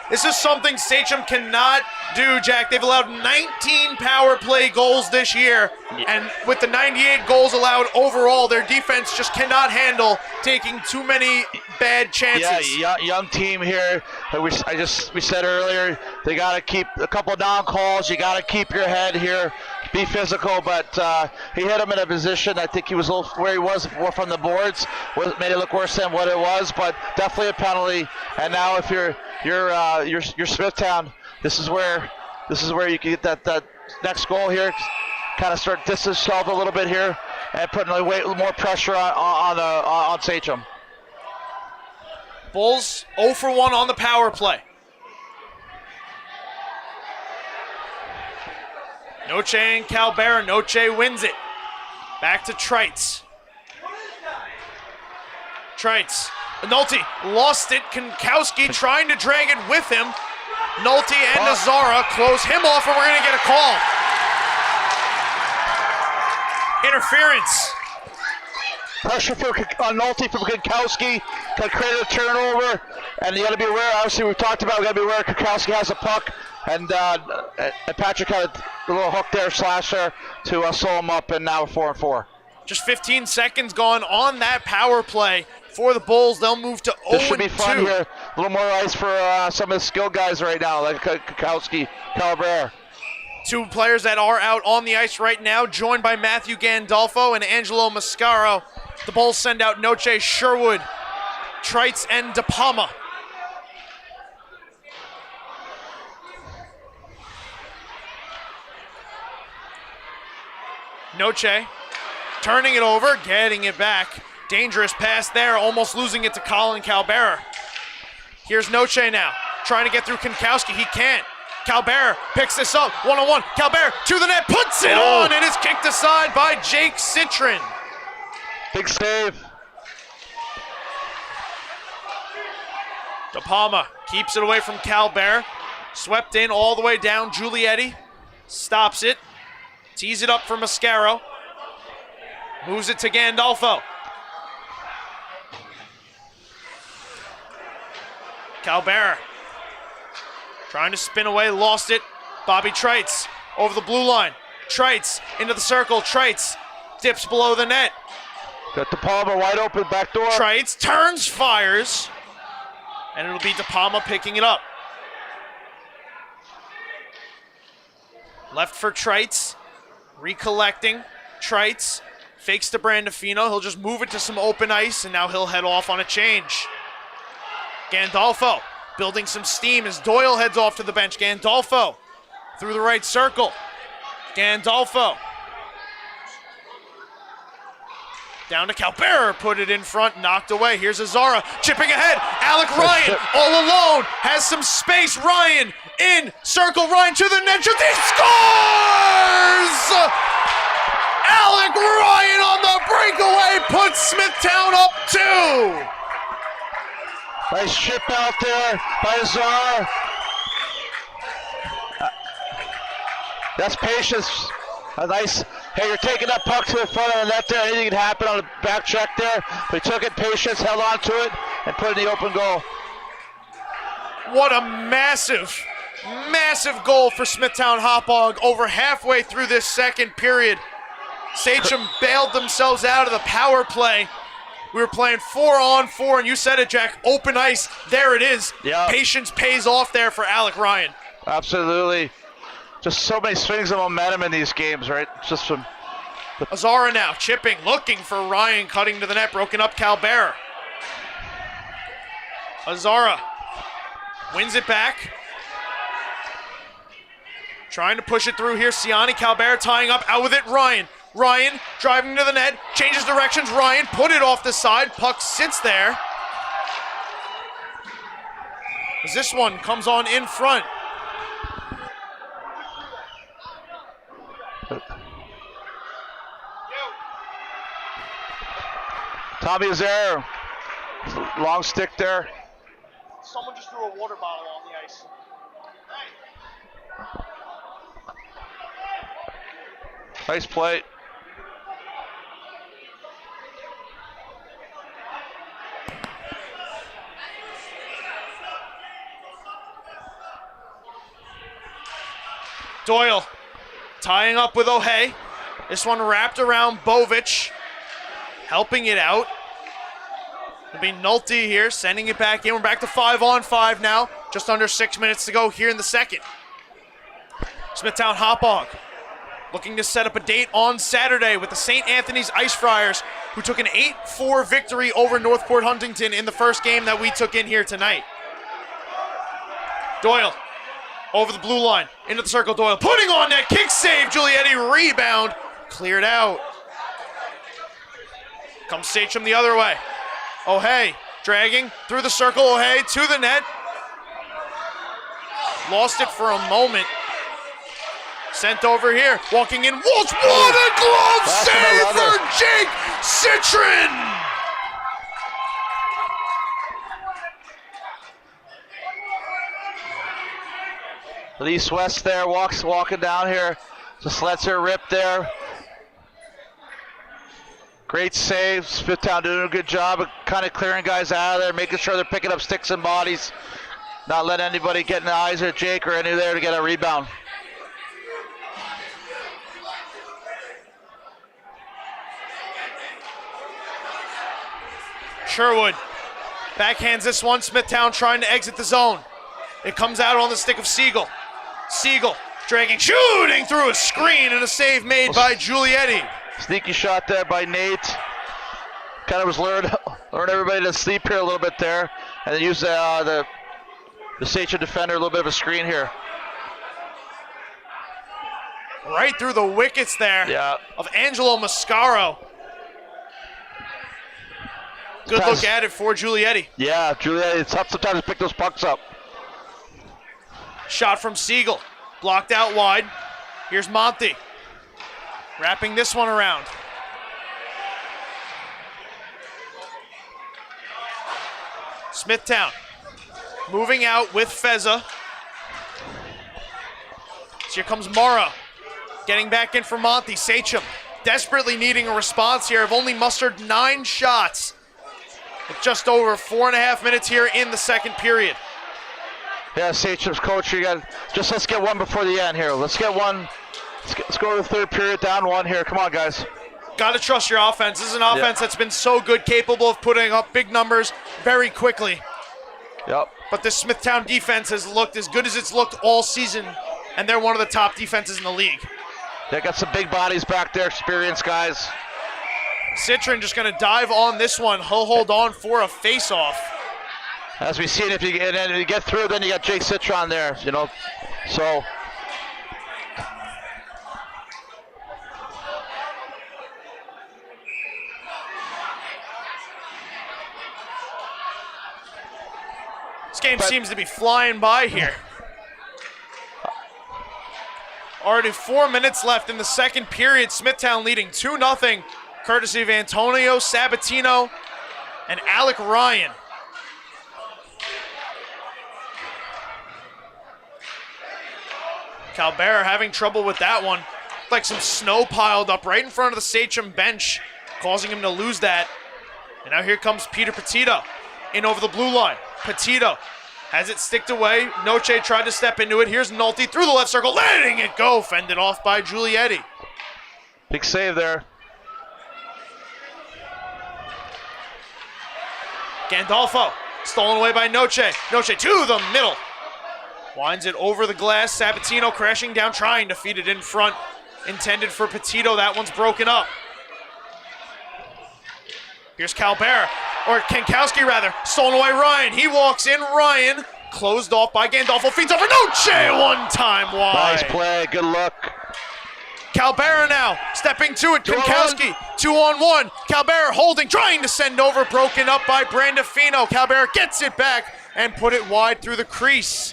This is something Sachem cannot do, Jack. They've allowed 19 power play goals this year, and with the 98 goals allowed overall, their defense just cannot handle taking too many bad chances. Yeah, young team here. We said earlier, they got to keep a couple of non-calls. You got to keep your head here, be physical. But he hit him in a position. I think he was a little where he was from the boards. Made it look worse than what it was, but definitely a penalty. And now if you're Smithtown, this is where you can get that next goal here. Kind of start distance yourself a little bit here and putting more pressure on Sachem. Bulls 0 for 1 on the power play. Noche and Calbera. Noche wins it. Back to Trites. Trites. Nolte lost it. Kankowski trying to drag it with him. Nolte and Nazara close him off, and we're going to get a call. Interference. Pressure on Nolte from Kankowski. Can create a turnover, and you got to be aware. Obviously, we've talked about. We got to be aware. Kankowski has a puck, and Patrick had a little hook there, slash there to slow him up, and now 4-4. Just 15 seconds gone on that power play for the Bulls. They'll move to 0-2. This should be fun here. A little more ice for some of the skill guys right now, like Kankowski, Calabrer. Two players that are out on the ice right now, joined by Matthew Gandolfo and Angelo Mascaro. The Bulls send out Noche, Sherwood, Trites, and De Palma. Noche turning it over, getting it back. Dangerous pass there, almost losing it to Colin Calbera. Here's Noche now, trying to get through Kankowski. He can't. Calbera picks this up, one-on-one. Calbera to the net, puts it on, and is kicked aside by Jake Citron. Big save. De Palma keeps it away from Calbert. Swept in all the way down. Giulietti stops it. Tees it up for Mascaro. Moves it to Gandolfo. Calbert trying to spin away, lost it. Bobby Trites over the blue line. Trites into the circle. Trites dips below the net. Got De Palma wide open, back door. Trites turns, fires, and it'll be De Palma picking it up. Left for Trites, recollecting. Trites fakes to Brandafino. He'll just move it to some open ice, and now he'll head off on a change. Gandolfo building some steam as Doyle heads off to the bench. Gandolfo through the right circle. Gandolfo down to Calbert, put it in front, knocked away. Here's Azara, chipping ahead. Alec Ryan all alone, has some space. Ryan in circle, Ryan to the net, shoots, he scores! Alec Ryan on the breakaway puts Smithtown up 2. Nice chip out there by Azara. That's patience. A nice, hey, you're taking that puck to the front of the net there. Anything can happen on the back check there. But he took it, patience, held on to it, and put it in the open goal. What a massive, massive goal for Smithtown Hauppauge over halfway through this second period. Sachem bailed themselves out of the power play. We were playing 4-on-4, and you said it, Jack, open ice. There it is. Yep. Patience pays off there for Alec Ryan. Absolutely. Just so many swings of momentum in these games, right? Just from Azara now chipping, looking for Ryan, cutting to the net, broken up Calbert. Azara wins it back. Trying to push it through here. Siani, Calbert tying up, out with it, Ryan. Ryan driving to the net, changes directions. Ryan put it off the side. Puck sits there. As this one comes on in front. Tommy is there. Long stick there. Someone just threw a water bottle on the ice. Nice play. Doyle tying up with O'Hay. This one wrapped around Bovic, helping it out. It'll be Nolte here, sending it back in. We're back to 5-on-5 now. Just under 6 minutes to go here in the second. Smithtown Hauppauge looking to set up a date on Saturday with the St. Anthony's Ice Friars, who took an 8-4 victory over Northport Huntington in the first game that we took in here tonight. Doyle over the blue line, into the circle. Doyle putting on that kick save. Giulietti rebound, cleared out. Comes Sachem the other way. O'Hay dragging through the circle. O'Hay to the net. Lost it for a moment. Sent over here. Walking in. Walsh. What a glove save for Jake Citron. East West there, walking down here. Just lets her rip there. Great save. Smithtown doing a good job of kind of clearing guys out of there, making sure they're picking up sticks and bodies. Not letting anybody get in the eyes of Jake or any there to get a rebound. Sherwood backhands this one. Smithtown trying to exit the zone. It comes out on the stick of Siegel. Siegel dragging, shooting through a screen, and a save made by Giulietti. Sneaky shot there by Nate. Kind of was learn everybody to sleep here a little bit there, and then use the Sachem defender a little bit of a screen here. Right through the wickets there, Yeah. of Angelo Mascaro. Good look at it for Giulietti. Yeah, Giulietti, it's tough sometimes to pick those pucks up. Shot from Siegel, blocked out wide. Here's Monty, wrapping this one around. Smithtown moving out with Feza. So here comes Mara, getting back in for Monty. Sachem desperately needing a response here. Have only mustered 9 shots with just over 4.5 minutes here in the second period. Yeah, Sachem's coach, let's get one before the end here. Let's get one. Let's go to the third period, down 1 here. Come on, guys. Got to trust your offense. This is an offense that's been so good, capable of putting up big numbers very quickly. Yep. But this Smithtown defense has looked as good as it's looked all season, and they're one of the top defenses in the league. They got some big bodies back there, experienced guys. Citron just going to dive on this one. He'll hold on for a face-off. As we've seen, if you get through, then you got Jake Citron there, so. This game seems to be flying by here. Already 4 minutes left in the second period. Smithtown leading 2-0, courtesy of Antonio Sabatino and Alec Ryan. Calbera having trouble with that one. Like some snow piled up right in front of the Sachem bench, causing him to lose that. And now here comes Peter Petito in over the blue line. Petito has it sticked away. Noche tried to step into it. Here's Nolte through the left circle, letting it go. Fended off by Giulietti. Big save there. Gandolfo stolen away by Noche. Noche to the middle. Winds it over the glass. Sabatino crashing down, trying to feed it in front. Intended for Petito. That one's broken up. Here's Calbera, or Kankowski rather. Stolen away Ryan. He walks in. Ryan closed off by Gandolfo. Feeds over Noche. One time wide. Nice play. Good look. Calbera now stepping to it. Kankowski 2-on-1. Calbera holding, trying to send over. Broken up by Brandafino. Calbera gets it back and put it wide through the crease.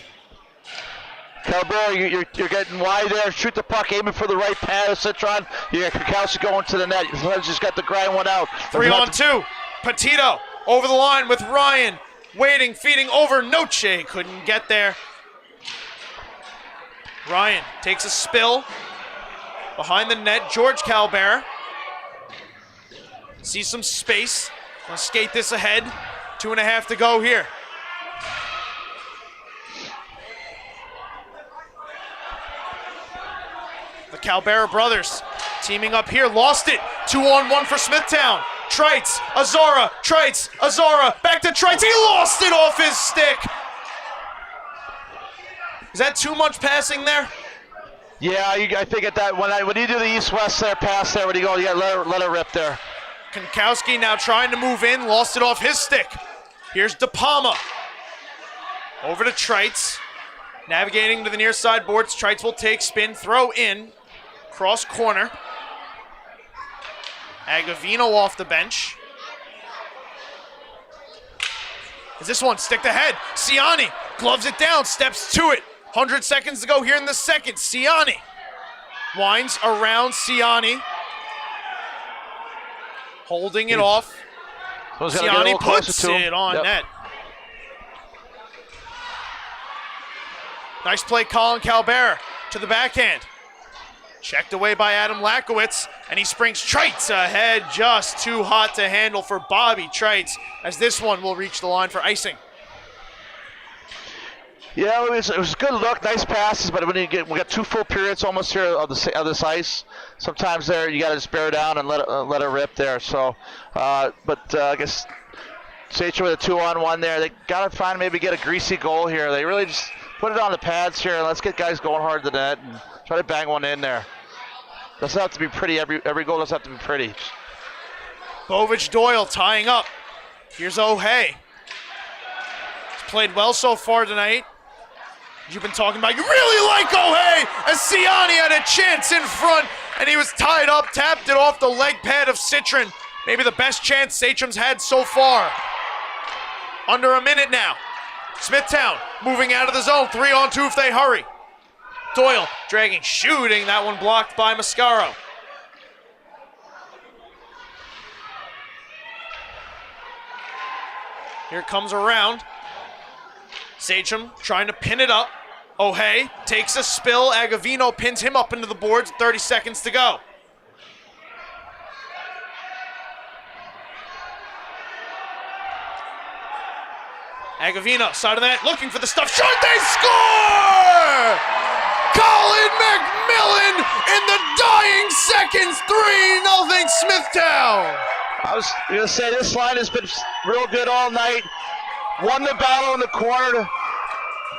Calbera, you're getting wide there. Shoot the puck, aiming for the right pass. Citron. You got Kankowski going to the net. He's just got the grind one out. 3-on-2. Petito over the line with Ryan. Waiting, feeding over. Noche couldn't get there. Ryan takes a spill. Behind the net, George Calbera. Sees some space. Gonna skate this ahead. 2.5 to go here. The Calbera brothers teaming up here. Lost it. 2-on-1 for Smithtown. Trites, Azara, Trites, Azara. Back to Trites. He lost it off his stick. Is that too much passing there? Yeah, I think at that when you do the east-west there pass there, when you go, yeah, let her rip there. Kankowski now trying to move in, lost it off his stick. Here's De Palma. Over to Trites. Navigating to the near side boards. Trites will take, spin, throw in. Cross corner. Agavino off the bench. Is this one stick to head? Ciani gloves it down, steps to it. 100 seconds to go here in the second. Ciani winds around Ciani. Holding it off. Ciani puts it on net. Nice play, Colin Calbera to the backhand. Checked away by Adam Lakowitz, and he springs Trites ahead. Just too hot to handle for Bobby Trites, as this one will reach the line for icing. Yeah, it was a good look, nice passes, but we got 2 full periods almost here of this ice. Sometimes there you got to just bear down and let it rip there. So, I guess Sachem with a 2-on-1 there. They got to maybe get a greasy goal here. They really just put it on the pads here and let's get guys going hard to the net and try to bang one in there. Doesn't have to be pretty. Every goal doesn't have to be pretty. Bovich Doyle tying up. Here's O'Hay. He's played well so far tonight. You've been talking about, you really like O'Hay, as Ciani had a chance in front, and he was tied up, tapped it off the leg pad of Citron. Maybe the best chance Sachem's had so far. Under a minute now. Smithtown moving out of the zone, 3-on-2 if they hurry. Doyle dragging, shooting, that one blocked by Mascaro. Here comes around. Sachem trying to pin it up. O'Hay takes a spill. Agavino pins him up into the boards. 30 seconds to go. Agavino, side of the net, looking for the stuff. Shot, they score! Colin McMillan in the dying seconds. 3-0 Smithtown. I was going to say this line has been real good all night. Won the battle in the corner.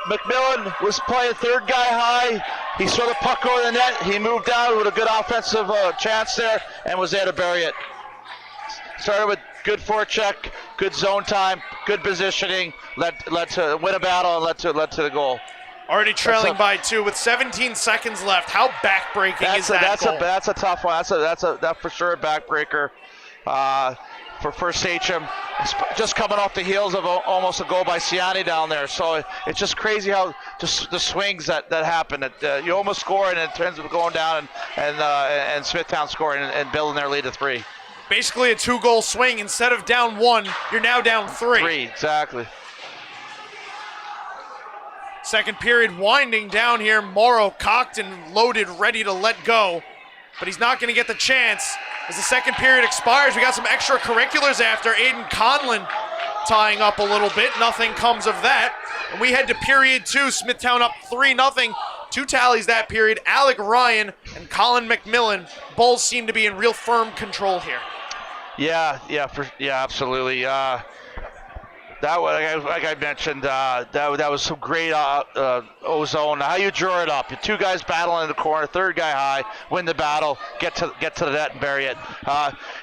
McMillan was playing third guy high. He saw the puck over the net. He moved down with a good offensive chance there and was there to bury it. Started with good forecheck, good zone time, good positioning, led to win a battle and led to the goal. Already trailing by 2 with 17 seconds left. How backbreaking is that goal? That's a tough one. That's for sure a backbreaker for Sachem. Just coming off the heels of almost a goal by Ciani down there. So it's just crazy how just the swings that happen. You almost score and it turns up going down and Smithtown scoring and building their lead to 3. Basically a 2-goal swing. Instead of down 1, you're now down 3. 3, exactly. Second period winding down here. Morrow cocked and loaded, ready to let go. But he's not going to get the chance. As the second period expires, we got some extracurriculars after. Aiden Conlon tying up a little bit. Nothing comes of that. And we head to period 2. Smithtown up 3-0. 2 tallies that period. Alec Ryan and Colin McMillan both seem to be in real firm control here. Yeah, absolutely. That was, like I mentioned, that was some great ozone. How you draw it up? 2 guys battling in the corner, third guy high, win the battle, get to the net and bury it.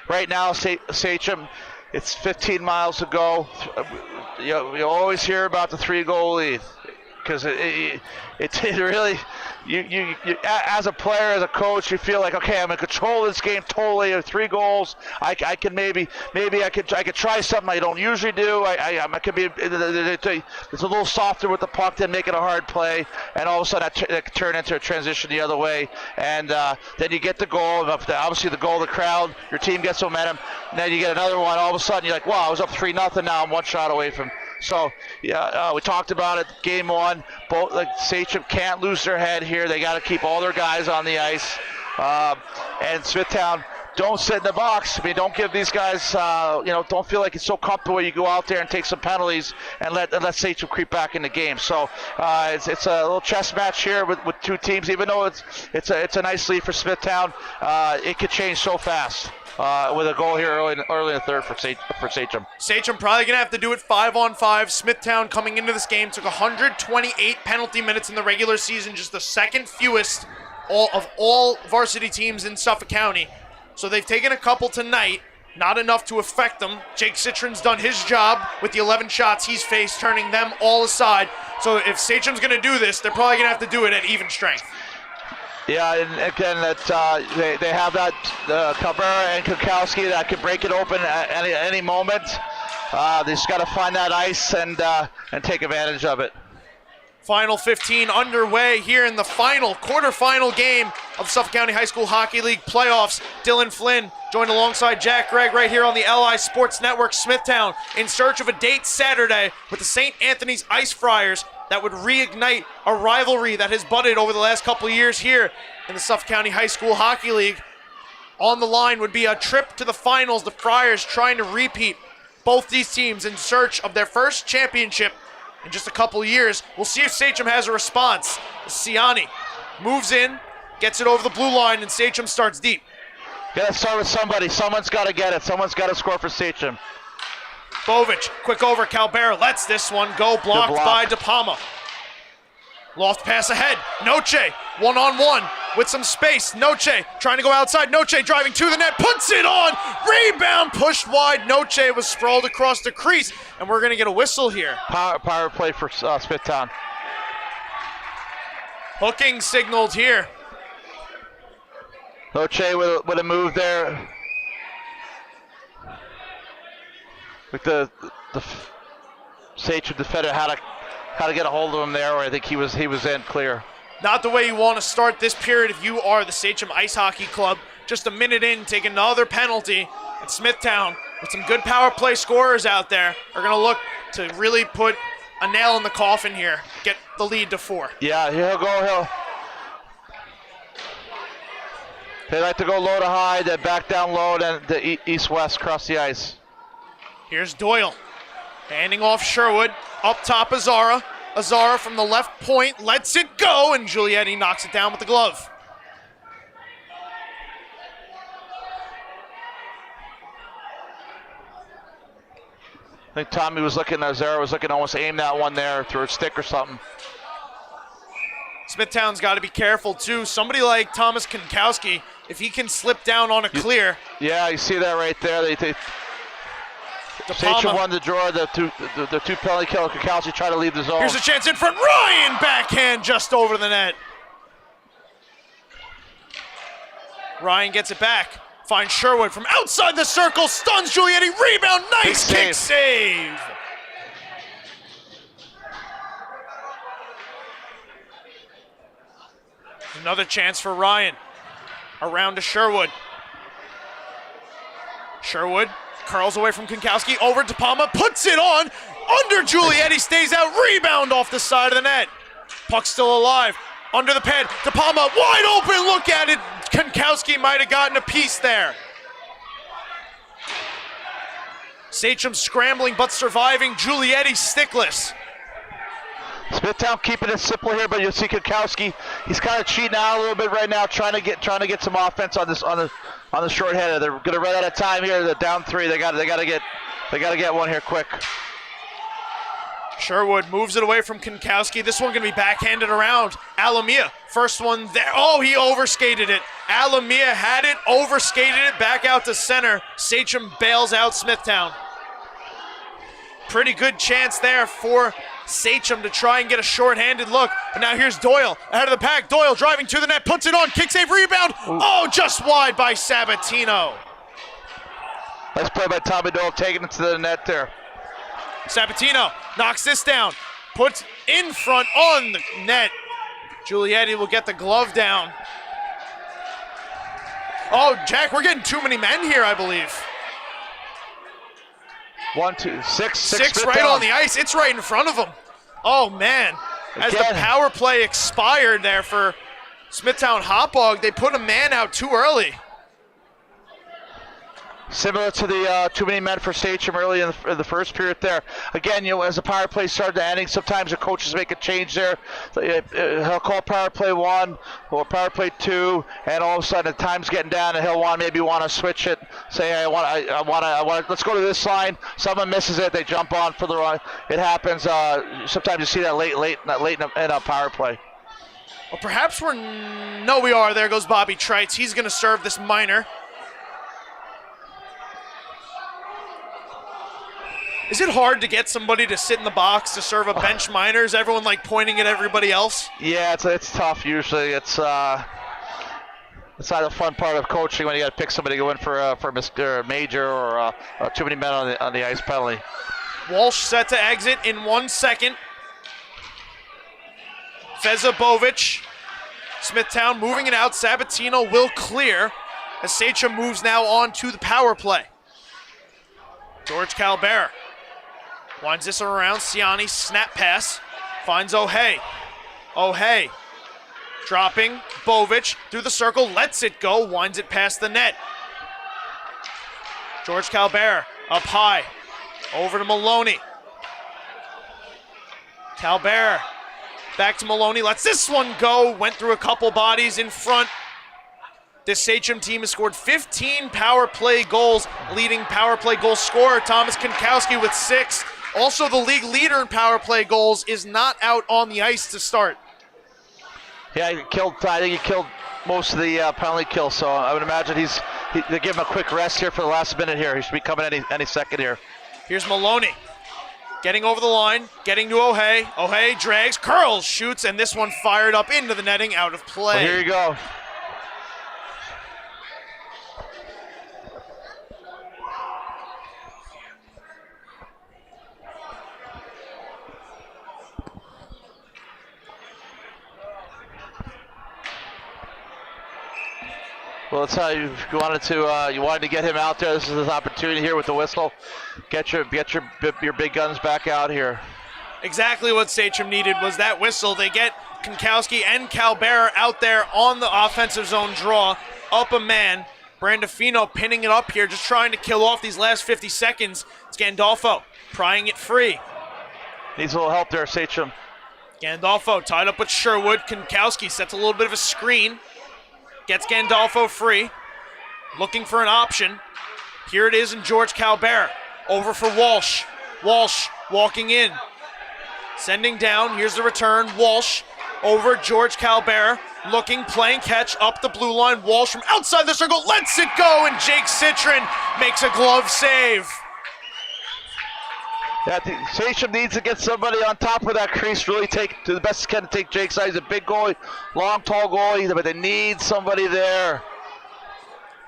Right now, Sachem, it's 15 miles to go. You always hear about the 3-goal lead because it really. You as a player, as a coach, you feel like, okay, I'm in control of this game totally. 3 goals, I can maybe I could try something I don't usually do. I could be it's a little softer with the puck than make it a hard play, and all of a sudden that turn into a transition the other way, and then you get the goal. Obviously the goal of the crowd, your team gets momentum, and then you get another one. All of a sudden you're like, wow, I was up 3-0. Now I'm 1 shot away from. So, we talked about it, game 1. Both Sachem can't lose their head here. They got to keep all their guys on the ice. And Smithtown, don't sit in the box. I mean, don't give these guys, don't feel like it's so comfortable. You go out there and take some penalties and let Sachem creep back in the game. So it's a little chess match here with 2 teams. Even though it's a nice lead for Smithtown, it could change so fast. With a goal here early in the third for Sachem. Sachem probably going to have to do it 5-on-5. Smithtown coming into this game took 128 penalty minutes in the regular season, just the second fewest of all varsity teams in Suffolk County. So they've taken a couple tonight, not enough to affect them. Jake Citron's done his job with the 11 shots he's faced, turning them all aside. So if Sachem's going to do this, they're probably going to have to do it at even strength. Yeah, and again, they have that Cabrera and Kukowski that could break it open at any moment. They just got to find that ice and take advantage of it. Final 15 underway here in the quarterfinal game of Suffolk County High School Hockey League playoffs. Dylan Flynn joined alongside Jack Gregg right here on the LI Sports Network. Smithtown in search of a date Saturday with the St. Anthony's Ice Friars that would reignite a rivalry that has budded over the last couple of years here in the Suffolk County High School Hockey League. On the line would be a trip to the finals. The Friars trying to repeat both these teams in search of their first championship in just a couple of years. We'll see if Sachem has a response. Ciani moves in, gets it over the blue line, and Sachem starts deep. Got to start with somebody. Someone's got to get it. Someone's got to score for Sachem. Bovic, quick over, Calbera lets this one go, blocked by De Palma. Loft pass ahead, Noche, one-on-one with some space. Noche trying to go outside, Noche driving to the net, puts it on, rebound pushed wide. Noche was sprawled across the crease, and we're gonna get a whistle here. Power play for Smithtown. Hooking signaled here. Noche with a move there. Like the Sachem defender had to get a hold of him there, or I think he was in clear. Not the way you want to start this period if you are the Sachem Ice Hockey Club. Just a minute in, take another penalty. And Smithtown, with some good power play scorers out there, are going to look to really put a nail in the coffin here. Get the lead to 4. Yeah, he'll go. They like to go low to high, then back down low, then the east-west across the ice. Here's Doyle. Handing off Sherwood. Up top, Azara. Azara from the left point lets it go, and Giulietti knocks it down with the glove. I think Tommy was looking, Azara was looking to almost aim that one there through a stick or something. Smithtown's got to be careful, too. Somebody like Thomas Kankowski, if he can slip down on a clear. Yeah, you see that right there. Sachem won the draw, the two penalty kill. Kankowski tried to leave the zone. Here's a chance in front. Ryan backhand just over the net. Ryan gets it back. Finds Sherwood from outside the circle. Stuns Giulietti. Rebound. Nice kick save. Another chance for Ryan. Around to Sherwood. Sherwood curls away from Kankowski. Over to Palma. Puts it on. Under Giulietti. Stays out. Rebound off the side of the net. Puck still alive. Under the pad. De Palma wide open. Look at it. Kankowski might have gotten a piece there. Sachem scrambling but surviving. Giulietti stickless. Smithtown keeping it simple here, but you'll see Kankowski. He's kind of cheating out a little bit right now, trying to get some offense on the short header. They're going to run out of time here. They're down 3. They got to get one here quick. Sherwood moves it away from Kankowski. This one going to be backhanded around. Alamia, first one there. Oh, he overskated it. Alamia had it, overskated it, back out to center. Sachem bails out Smithtown. Pretty good chance there for Sachem to try and get a short-handed look. But now here's Doyle out of the pack. Doyle driving to the net, puts it on, kick save, rebound. Ooh. Oh, just wide by Sabatino. Nice play by Tommy Doyle, taking it to the net there. Sabatino knocks this down, puts in front on the net. Giulietti will get the glove down. Oh, Jack, we're getting too many men here, I believe. 1, 2, 6. Six right on the ice. It's right in front of them. Oh, man. As the power play expired there for Smithtown Hauppauge, they put a man out too early. Similar to the too many men for Sachem early in the first period there. Again, as the power play started to ending, sometimes the coaches make a change there. He'll call power play 1 or power play 2, and all of a sudden the time's getting down, and he'll maybe want to switch it. Say, hey, I want. Let's go to this line. Someone misses it, they jump on for the run. It happens. Sometimes you see that late in a power play. Well, perhaps we are. There goes Bobby Trites. He's going to serve this minor. Is it hard to get somebody to sit in the box to serve a bench minor? Is everyone like pointing at everybody else? Yeah, it's tough usually. It's not a fun part of coaching when you got to pick somebody to go in for Mr. Major or too many men on the ice penalty. Walsh set to exit in 1 second. Fezabovic. Smithtown moving it out. Sabatino will clear as Sachem moves now on to the power play. George Calbert winds this around. Siani, snap pass. Finds O'Hay. O'Hay dropping. Bovic through the circle. Lets it go. Winds it past the net. George Calbert up high. Over to Maloney. Calbert back to Maloney. Lets this one go. Went through a couple bodies in front. This Sachem team has scored 15 power play goals. Leading power play goal scorer, Thomas Kankowski, with 6. Also, the league leader in power play goals is not out on the ice to start. Yeah, I think he killed most of the penalty kills, so I would imagine they give him a quick rest here for the last minute here. He should be coming any second here. Here's Maloney. Getting over the line, getting to O'Hay. O'Hay drags, curls, shoots, and this one fired up into the netting, out of play. Well, here you go. Well, that's how you wanted to get him out there. This is his opportunity here with the whistle. Get your big guns back out here. Exactly what Sachem needed was that whistle. They get Konkowski and Calbera out there on the offensive zone draw, up a man. Brandafino pinning it up here, just trying to kill off these last 50 seconds. It's Gandolfo prying it free. Needs a little help there, Sachem. Gandolfo tied up with Sherwood. Konkowski sets a little bit of a screen. Gets Gandolfo free. Looking for an option. Here it is in George Calbera. Over for Walsh. Walsh walking in. Sending down. Here's the return. Walsh over George Calbera. Looking, playing catch up the blue line. Walsh from outside the circle lets it go, and Jake Citron makes a glove save. Yeah, I think Sachem needs to get somebody on top of that crease, really take to the best he can to take Jake's side. He's a big goalie, long, tall goalie, but they need somebody there.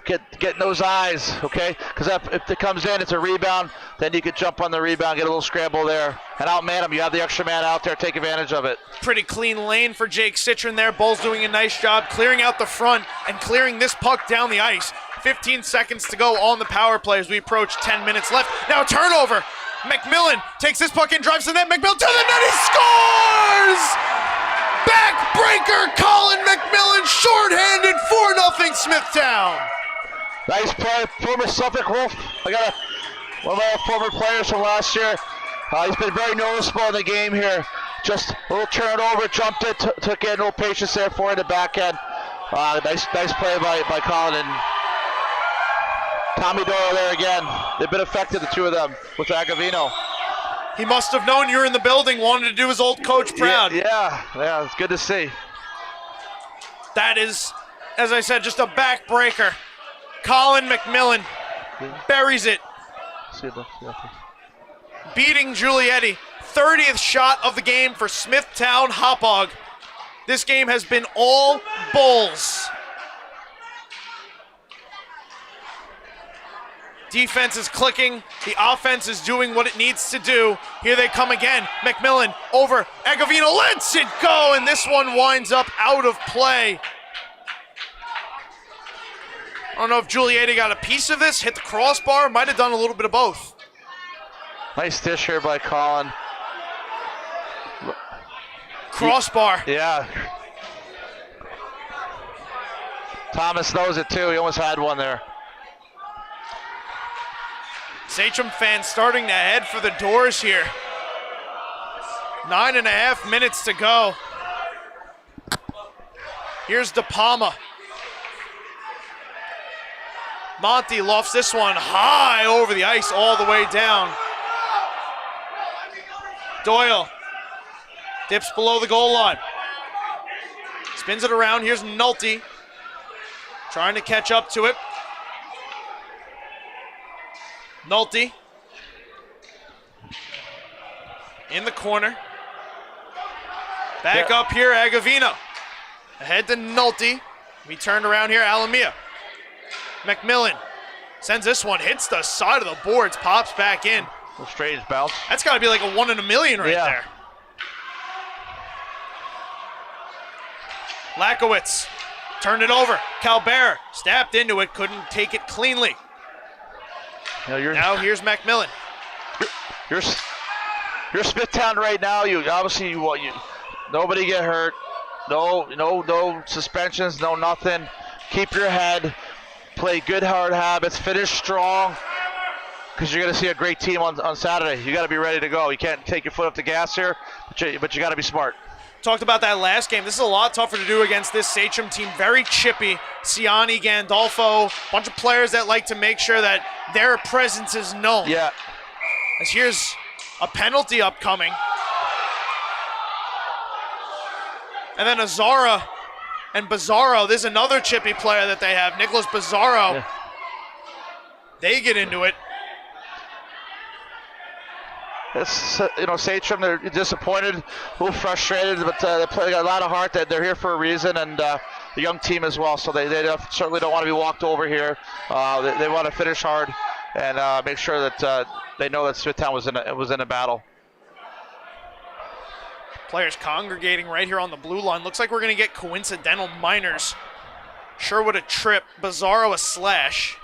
Getting those eyes, okay? Because if it comes in, it's a rebound, then you could jump on the rebound, get a little scramble there, and outman him. You have the extra man out there, take advantage of it. Pretty clean lane for Jake Citron there. Bull's doing a nice job clearing out the front and clearing this puck down the ice. 15 seconds to go on the power play as we approach 10 minutes left. Now a turnover. McMillan takes this puck and drives to the net. McMillan to the net, he scores! Backbreaker, Colin McMillan, shorthanded, 4-0 Smithtown. Nice play, former Suffolk Wolf. I got one of my former players from last year. He's been very noticeable in the game here. Just a little turnover, jumped it, took in, a little patience there for in the back end. Nice play by Colin and Tommy Doyle there again. They've been effective, the two of them, with Agavino. He must have known you were in the building, wanted to do his old coach proud. Yeah, it's good to see. That is, as I said, just a backbreaker. Colin McMillan buries it. Beating Giulietti. 30th shot of the game for Smithtown Hauppauge. This game has been all Bulls. Defense is clicking. The offense is doing what it needs to do. Here they come again. McMillan over. Agavino lets it go, and this one winds up out of play. I don't know if Giulietti got a piece of this, hit the crossbar, might have done a little bit of both. Nice dish here by Colin. Crossbar. Yeah. Thomas knows it too, he almost had one there. Sachem fans starting to head for the doors here. 9.5 minutes to go. Here's De Palma. Monty lofts this one high over the ice all the way down. Doyle dips below the goal line. Spins it around. Here's Nolte trying to catch up to it. Nolte in the corner. Back up here, Agavino. Ahead to Nolte. We turned around here, Alamia. McMillan sends this one, hits the side of the boards, pops back in. A little strange bounce. That's got to be like a 1 in a million right there. Lakowitz turned it over. Calbera stabbed into it, couldn't take it cleanly. Now here's McMillan. You're Smithtown right now. You obviously nobody get hurt. No suspensions, no nothing. Keep your head. Play good hard habits. Finish strong. Because you're going to see a great team on Saturday. You got to be ready to go. You can't take your foot off the gas here, but you got to be smart. Talked about that last game. This is a lot tougher to do against this Sachem team. Very chippy. Ciani, Gandolfo, bunch of players that like to make sure that their presence is known. Yeah. As here's a penalty upcoming. And then Azara and Bizarro. There's another chippy player that they have, Nicholas Bizarro. Yeah. They get into it. It's, Sachem, they're disappointed, a little frustrated, but they play got a lot of heart. They're here for a reason, and the young team as well. So they certainly don't want to be walked over here. They want to finish hard and make sure that they know that Smithtown was in a battle. Players congregating right here on the blue line. Looks like we're going to get coincidental minors. Sherwood a trip, Bizarro a slash.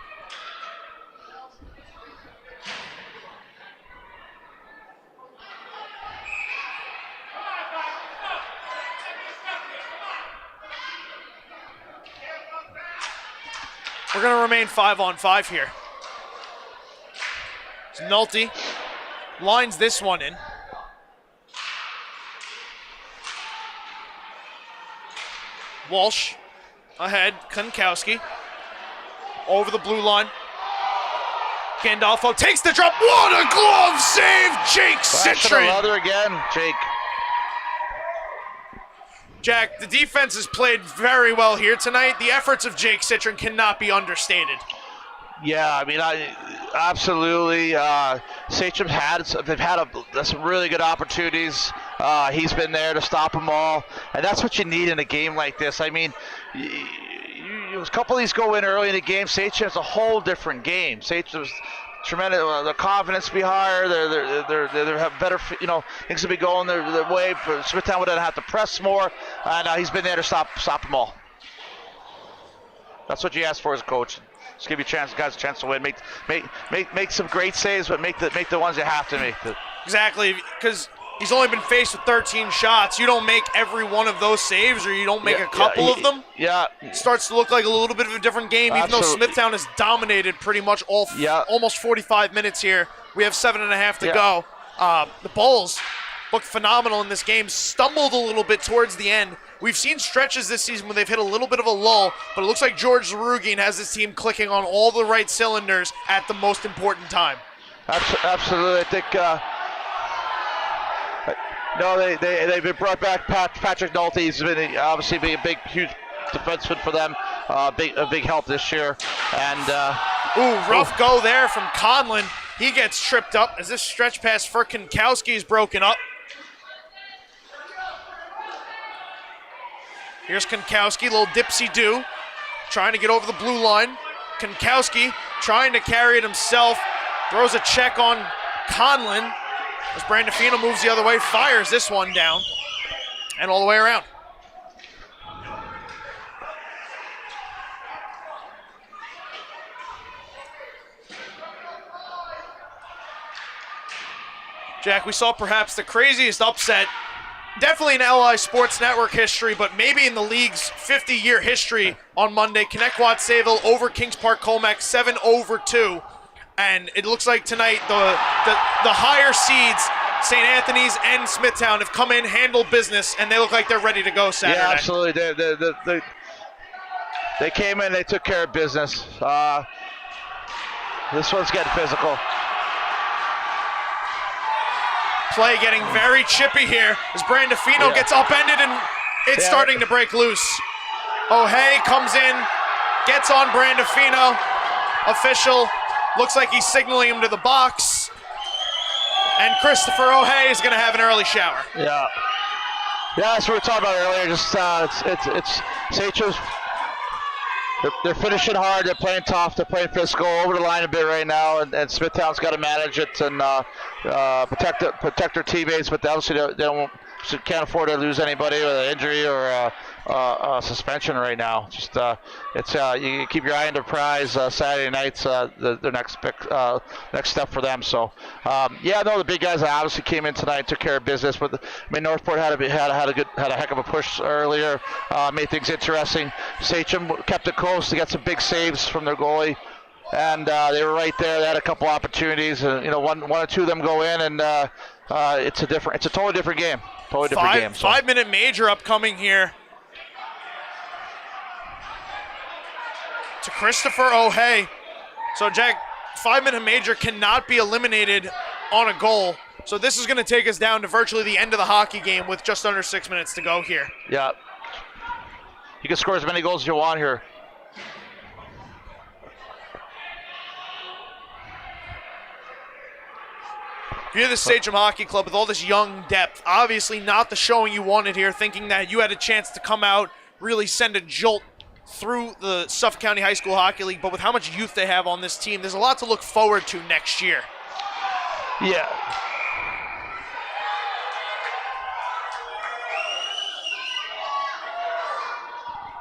We're going to remain 5-on-5 here. So Nolte lines this one in. Walsh ahead, Kunkowski over the blue line. Gandolfo takes the drop. What a glove save, Jake Citron. Another again, Jake. Jack, the defense has played very well here tonight. The efforts of Jake Citron cannot be understated. Yeah, I mean, absolutely. Sachem's they've had some really good opportunities. He's been there to stop them all, and that's what you need in a game like this. I mean, a couple of these go in early in the game. Sachem's a whole different game. Sachem's tremendous. The confidence be higher. They have better. Things will be going their way. But Smithtown would have to press more, and he's been there to stop them all. That's what you ask for as a coach. Just give guys a chance to win. Make some great saves, but make the ones you have to make. Exactly, because he's only been faced with 13 shots. You don't make every one of those saves, or you don't make a couple of them. Yeah, it starts to look like a little bit of a different game. Even though Smithtown has dominated pretty much almost 45 minutes here. We have 7.5 to go. The Bulls looked phenomenal in this game. Stumbled a little bit towards the end. We've seen stretches this season where they've hit a little bit of a lull, but it looks like George Zarugin has his team clicking on all the right cylinders at the most important time. Absolutely. I think they've been brought back. Patrick Nolte, he's been obviously a huge defenseman for them. A big help this year. And rough go there from Conlon. He gets tripped up as this stretch pass for Kunkowski is broken up. Here's Kunkowski, little dipsy-do, trying to get over the blue line. Kunkowski trying to carry it himself, throws a check on Conlon as Brandafino moves the other way, fires this one down, and all the way around. Jack, we saw perhaps the craziest upset, definitely in LI Sports Network history, but maybe in the league's 50-year history on Monday. Connecticut Sayville over Kings Park Colmac 7-2. And it looks like tonight the higher seeds, St. Anthony's and Smithtown, have come in, handled business, and they look like they're ready to go Saturday. Yeah, absolutely. They came in, they took care of business. This one's getting physical. Play getting very chippy here as Brandafino gets upended and it's starting to break loose. O'Hay comes in, gets on Brandafino. Official looks like he's signaling him to the box. And Christopher O'Hay is going to have an early shower. Yeah, that's what we were talking about earlier. Just it's Sachem's. They're finishing hard. They're playing tough. They're playing physical, over the line a bit right now, and Smithtown's got to manage it and protect their teammates. But obviously they can't afford to lose anybody with an injury or a suspension right now. Just you keep your eye on the prize. Saturday night's the next step for them. So the big guys obviously came in tonight and took care of business. But Northport had a heck of a push earlier, made things interesting. Sachem kept it close to get some big saves from their goalie, and they were right there. They had a couple opportunities, and one or two of them go in, and it's a totally different game. Totally different game. 5-minute major upcoming here. To Christopher O'Hay. So Jack, 5-minute major cannot be eliminated on a goal. So this is going to take us down to virtually the end of the hockey game with just under 6 minutes to go here. Yeah. You can score as many goals as you want here. If you're the Sachem Hockey Club with all this young depth, obviously not the showing you wanted here, thinking that you had a chance to come out, really send a jolt through the Suffolk County High School Hockey League, but with how much youth they have on this team, there's a lot to look forward to next year. Yeah.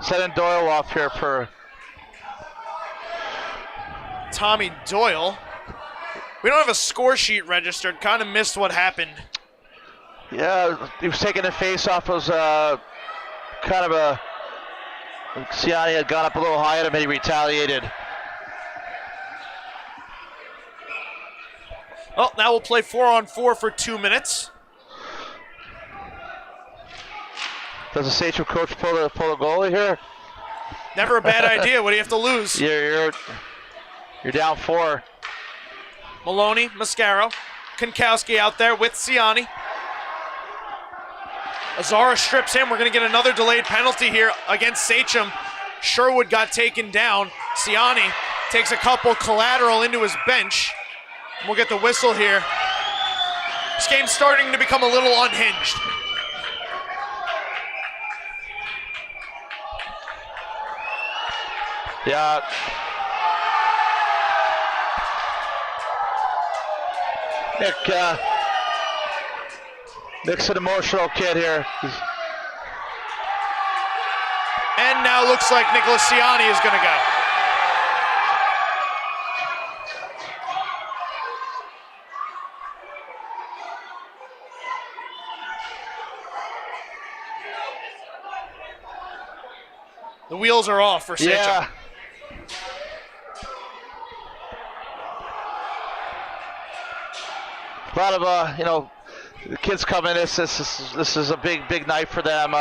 Sending Doyle off here for Tommy Doyle. We don't have a score sheet registered. Kind of missed what happened. Yeah, he was taking the face off. Was kind of a Ciani had gone up a little higher and he retaliated. Well, now we'll play 4-on-4 for 2 minutes. Does the Sachem coach pull the goalie here? Never a bad idea. What do you have to lose? You're down 4. Maloney, Mascaro, Konkowski out there with Ciani. Azara strips him. We're going to get another delayed penalty here against Sachem. Sherwood got taken down. Ciani takes a couple collateral into his bench. We'll get the whistle here. This game's starting to become a little unhinged. Yeah. Nick's an emotional kid here. And now looks like Nicholas Ciani is going to go. The wheels are off for Sachem. Yeah. A lot of the kids come in. This is a big night for them.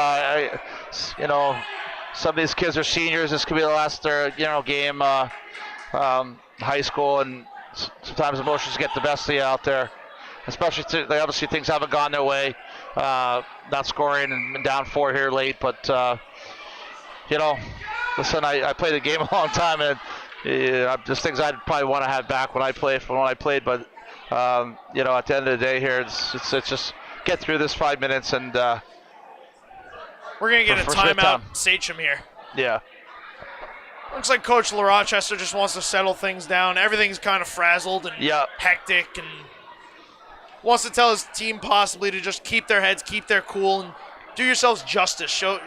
Some of these kids are seniors. This could be the last game, high school, and sometimes emotions get the best of you out there. Especially, obviously things haven't gone their way. Not scoring and down 4 here late, but listen, I played the game a long time, and there's things I'd probably want to have back when I played. But at the end of the day here, it's just get through this 5 minutes, and we're gonna get a timeout, Sachem here. Yeah. Looks like Coach LaRochester just wants to settle things down. Everything's kind of frazzled and hectic, and wants to tell his team possibly to just keep their heads, keep their cool, and do yourselves justice. Show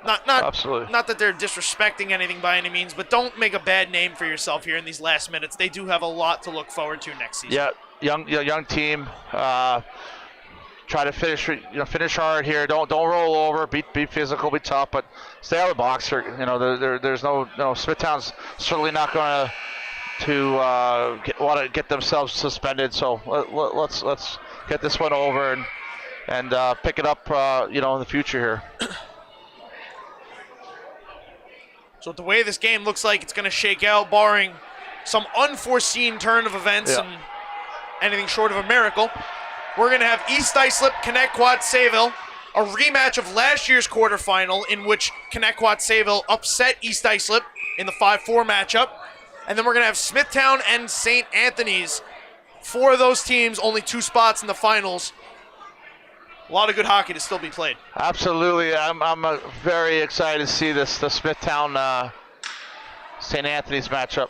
not absolutely. Not that they're disrespecting anything by any means, but don't make a bad name for yourself here in these last minutes. They do have a lot to look forward to next season. Yeah, young team. Try to finish hard here. Don't roll over. Be physical. Be tough, but stay out of the box. There's no Smithtown's certainly not going to want to get themselves suspended. So let's get this one over and pick it up. In the future here. So the way this game looks like it's going to shake out, barring some unforeseen turn of events and anything short of a miracle, we're going to have East Islip, Connecticut, Sayville, a rematch of last year's quarterfinal in which Connecticut Sayville upset East Islip in the 5-4 matchup. And then we're going to have Smithtown and St. Anthony's. 4 of those teams, only 2 spots in the finals. A lot of good hockey to still be played. Absolutely. I'm very excited to see the Smithtown St. Anthony's matchup.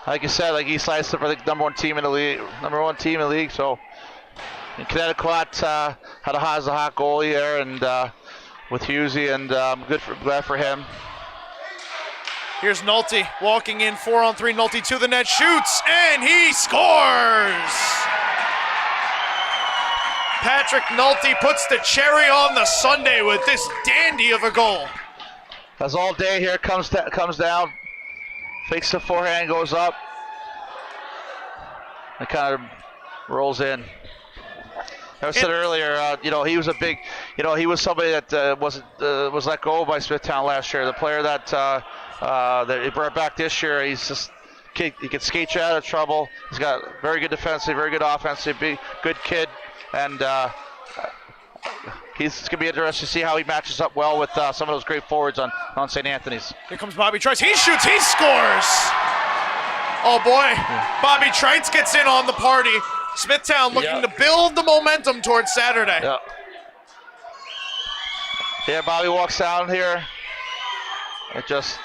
Like you said, East Islip are the number 1 team in the league. So Connecticut has a hot goalie there, and with Husey, and glad for him. Here's Nolte walking in 4-on-3. Nolte to the net, shoots, and he scores! Patrick Nolte puts the cherry on the sundae with this dandy of a goal. As all day here comes down, fakes the forehand, goes up, and kind of rolls in. I said earlier, he was a big, he was somebody that was let go by Smithtown last year. The player that he brought back this year, he can skate you out of trouble. He's got very good defensive, very good offensive, good kid, and it's going to be interesting to see how he matches up well with some of those great forwards on St. Anthony's. Here comes Bobby Trites. He shoots, he scores! Oh boy, Bobby Trites gets in on the party. Smithtown looking to build the momentum towards Saturday. Yeah, Bobby walks down here. It just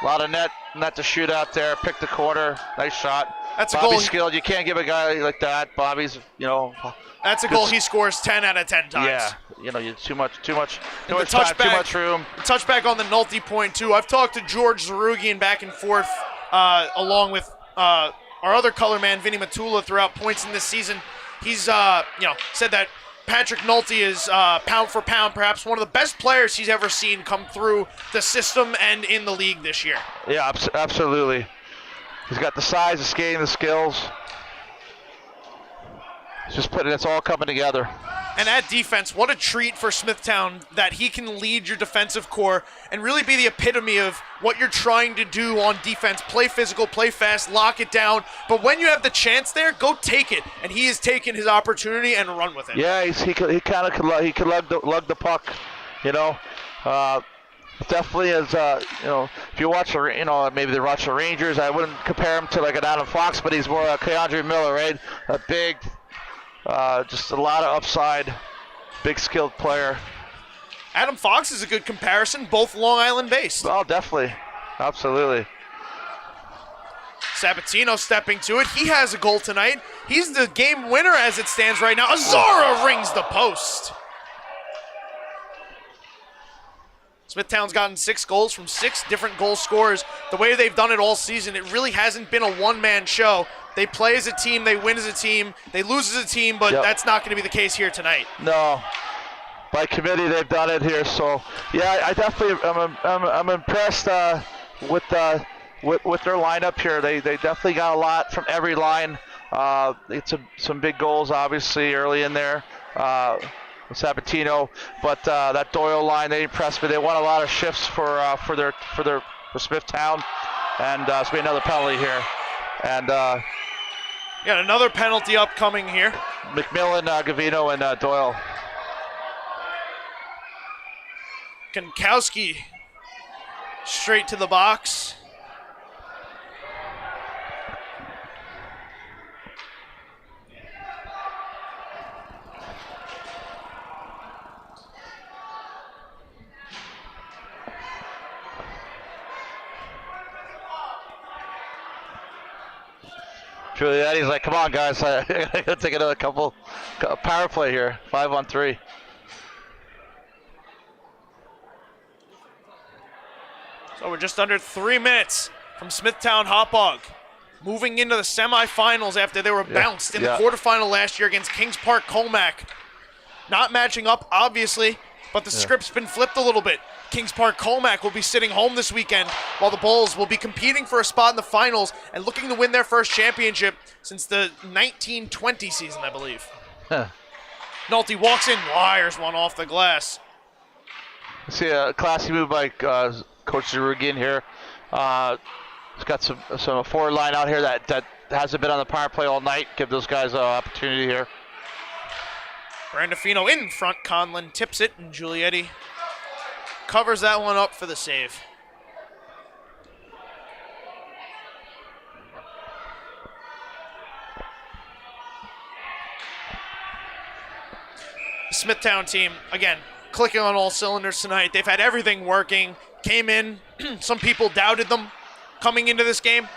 a lot of net to shoot out there. Pick the corner. Nice shot. That's a Bobby's goal. skilled. You can't give a guy like that. Bobby's, That's a goal he scores 10 out of 10 times. Yeah, you too much room. Touchback on the Nolte point too. I've talked to George Zarugian back and forth, along with our other color man, Vinny Matula, throughout points in this season. He's said that Patrick Nolte is pound for pound perhaps one of the best players he's ever seen come through the system and in the league this year. Yeah, absolutely. He's got the size, the skating, the skills. it's all coming together. And at defense, what a treat for Smithtown that he can lead your defensive core and really be the epitome of what you're trying to do on defense. Play physical, play fast, lock it down. But when you have the chance there, go take it. And he has taken his opportunity and run with it. Yeah, he kind of could lug the puck, you know. Definitely is, you know, if you watch, you know, maybe they watch the Rangers, I wouldn't compare him to like an Adam Fox, but he's more a Keandre Miller, right? A big, just a lot of upside, big skilled player. Adam Fox is a good comparison, both Long Island based. Oh, definitely. Absolutely. Sabatino stepping to it. He has a goal tonight. He's the game winner as it stands right now. Azara rings the post. Smithtown's gotten 6 goals from 6 different goal scorers. The way they've done it all season, it really hasn't been a one-man show. They play as a team, they win as a team, they lose as a team, but that's not going to be the case here tonight. No. By committee, they've done it here. So, yeah, I definitely, I'm impressed with their lineup here. They definitely got a lot from every line. It's some big goals, obviously, early in there. Sabatino, but that Doyle line, they impressed me. They won a lot of shifts for Smithtown, and it's be another penalty here. And got another penalty upcoming here. McMillan, Gavino, and Doyle. Kankowski straight to the box. Giulietti, like, come on, guys. I gotta take another couple power play here. 5-on-3. So we're just under 3 minutes from Smithtown Hauppauge, moving into the semifinals after they were bounced in the quarterfinal last year against Kings Park Comac. Not matching up, obviously, but the script's been flipped a little bit. Kings Park Comac will be sitting home this weekend, while the Bulls will be competing for a spot in the finals and looking to win their first championship since the 1920 season, I believe. Nolte walks in, wires one off the glass. See a classy move by Coach Zerugin here. He's got some forward line out here that hasn't been on the power play all night. Give those guys an opportunity here. Brandafino in front, Conlon tips it, and Giulietti covers that one up for the save. The Smithtown team, again, clicking on all cylinders tonight. They've had everything working. Came in, some people doubted them coming into this game,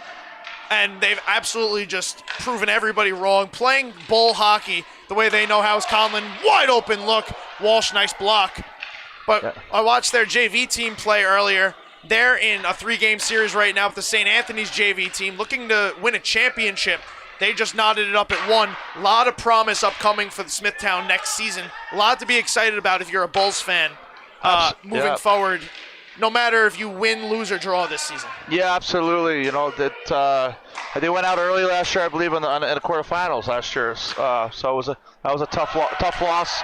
and they've absolutely just proven everybody wrong. Playing bull hockey the way they know how is Conlon. Wide open look. Walsh, nice block. But I watched their JV team play earlier. They're in a 3-game series right now with the St. Anthony's JV team, looking to win a championship. They just knotted it up at 1. A lot of promise upcoming for the Smithtown next season. A lot to be excited about if you're a Bulls fan moving forward, no matter if you win, lose, or draw this season. Yeah, absolutely. You know, that they went out early last year, I believe, in the quarterfinals last year. So that was a tough loss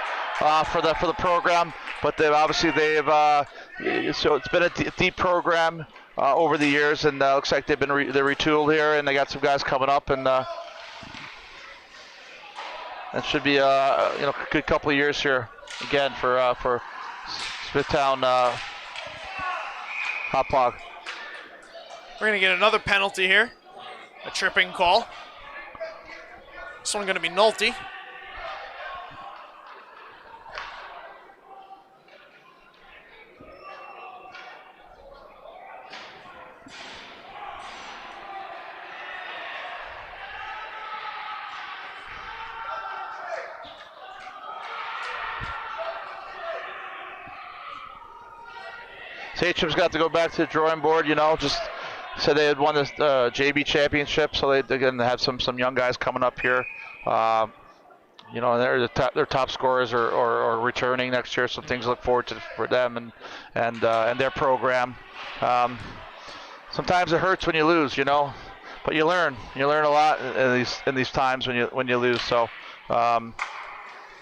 for the program. But they've so it's been a deep program over the years, and looks like they're retooled here, and they got some guys coming up, and that should be a good couple of years here again for Smithtown Hauppauge. We're gonna get another penalty here, a tripping call. This one gonna be Nolte. Sachem's got to go back to the drawing board, just said they had won this JB championship, so they're going to have some young guys coming up here. And their top scorers are returning next year, so things to look forward to for them and their program. Sometimes it hurts when you lose, but you learn a lot in these times when you lose. So, and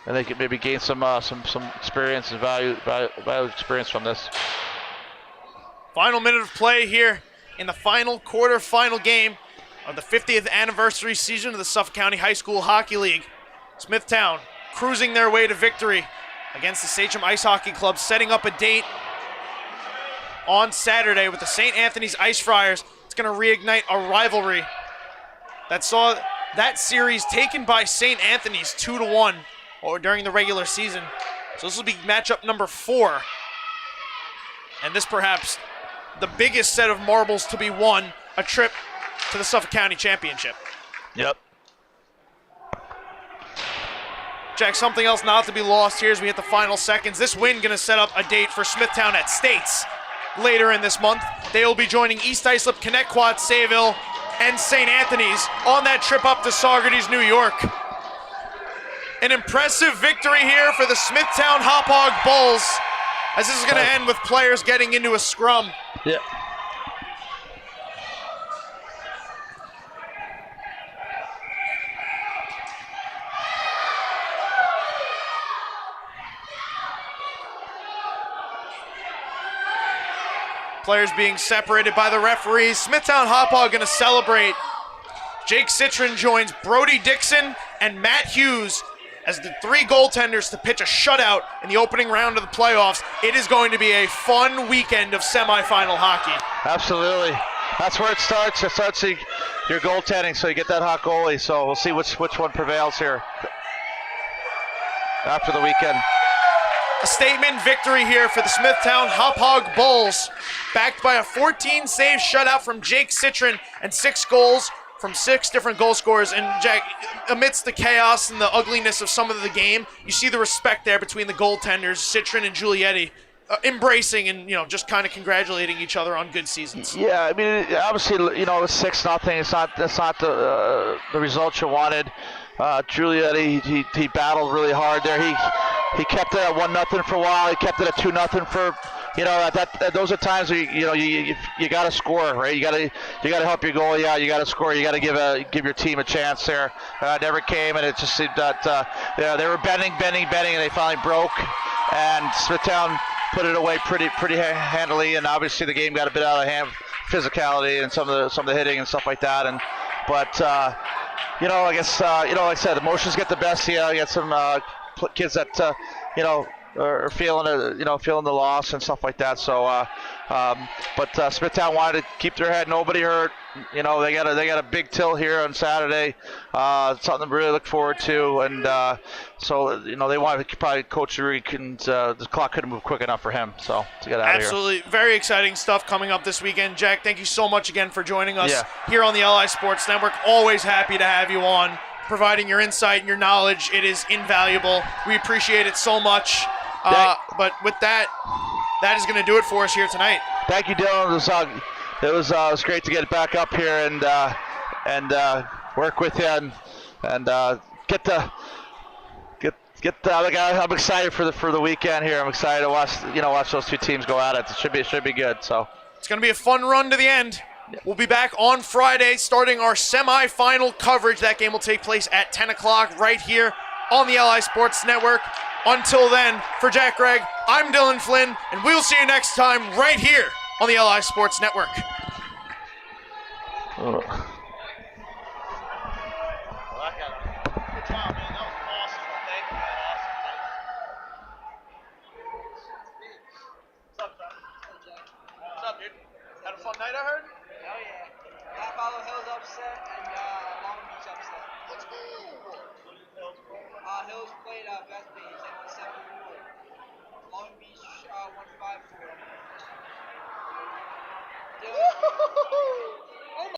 they could maybe gain some experience and value experience from this. Final minute of play here in the final quarterfinal game of the 50th anniversary season of the Suffolk County High School Hockey League. Smithtown cruising their way to victory against the Sachem Ice Hockey Club, setting up a date on Saturday with the St. Anthony's Ice Friars. It's going to reignite a rivalry that saw that series taken by St. Anthony's 2-1 or during the regular season. So this will be matchup number 4. And this perhaps the biggest set of marbles to be won, a trip to the Suffolk County Championship. Yep. Jack, something else not to be lost here as we hit the final seconds. This win going to set up a date for Smithtown at States later in this month. They will be joining East Islip, Connecticut, Sayville, and St. Anthony's on that trip up to Saugerties, New York. An impressive victory here for the Smithtown Hauppauge Bulls, as this is going to end with players getting into a scrum. Yeah. Players being separated by the referees. Smithtown Hauppauge going to celebrate. Jake Citron joins Brody Dixon and Matt Hughes as the 3 goaltenders to pitch a shutout in the opening round of the playoffs. It is going to be a fun weekend of semifinal hockey. Absolutely. That's where it starts. It starts your goaltending, so you get that hot goalie. So we'll see which one prevails here after the weekend. A statement victory here for the Smithtown Hauppauge Bulls, backed by a 14-save shutout from Jake Citron and 6 goals from 6 different goal scorers. And Jack, amidst the chaos and the ugliness of some of the game, you see the respect there between the goaltenders, Citron and Giulietti, embracing and just kind of congratulating each other on good seasons. Yeah, I mean, obviously, it was 6-0. That's not the result you wanted. Giulietti, he battled really hard there. He kept it at 1-0 for a while. He kept it at 2-0 for, those are times where you got to score, right? You got to help your goalie out. You got to score. You got to give your team a chance there. Never came, and it just seemed that they were bending, and they finally broke. And Smithtown put it away pretty handily. And obviously the game got a bit out of hand, physicality and some of the hitting and stuff like that. But I guess like I said, emotions get the best. You got some kids that are feeling the loss and stuff like that. So, but Smithtown wanted to keep their head. Nobody hurt. They got a big tilt here on Saturday. Something to really look forward to. And so they wanted to probably Coach Rurik, and the clock couldn't move quick enough for him. So to get out of here. Absolutely, very exciting stuff coming up this weekend. Jack, thank you so much again for joining us here on the LI Sports Network. Always happy to have you on, providing your insight and your knowledge. It is invaluable. We appreciate it so much. But with that is going to do it for us here tonight. Thank you, Dylan. It was great to get back up here and work with you and get the. I'm excited for the weekend here. I'm excited to watch those 2 teams go at it. It should be good. So it's going to be a fun run to the end. We'll be back on Friday starting our semifinal coverage. That game will take place at 10 o'clock right here on the LI Sports Network. Until then, for Jack Gregg, I'm Dylan Flynn, and we'll see you next time right here on the LI Sports Network. Had a fun night, I heard? Oh yeah. Got Follow Hills upset and Long Beach upset. Let's go!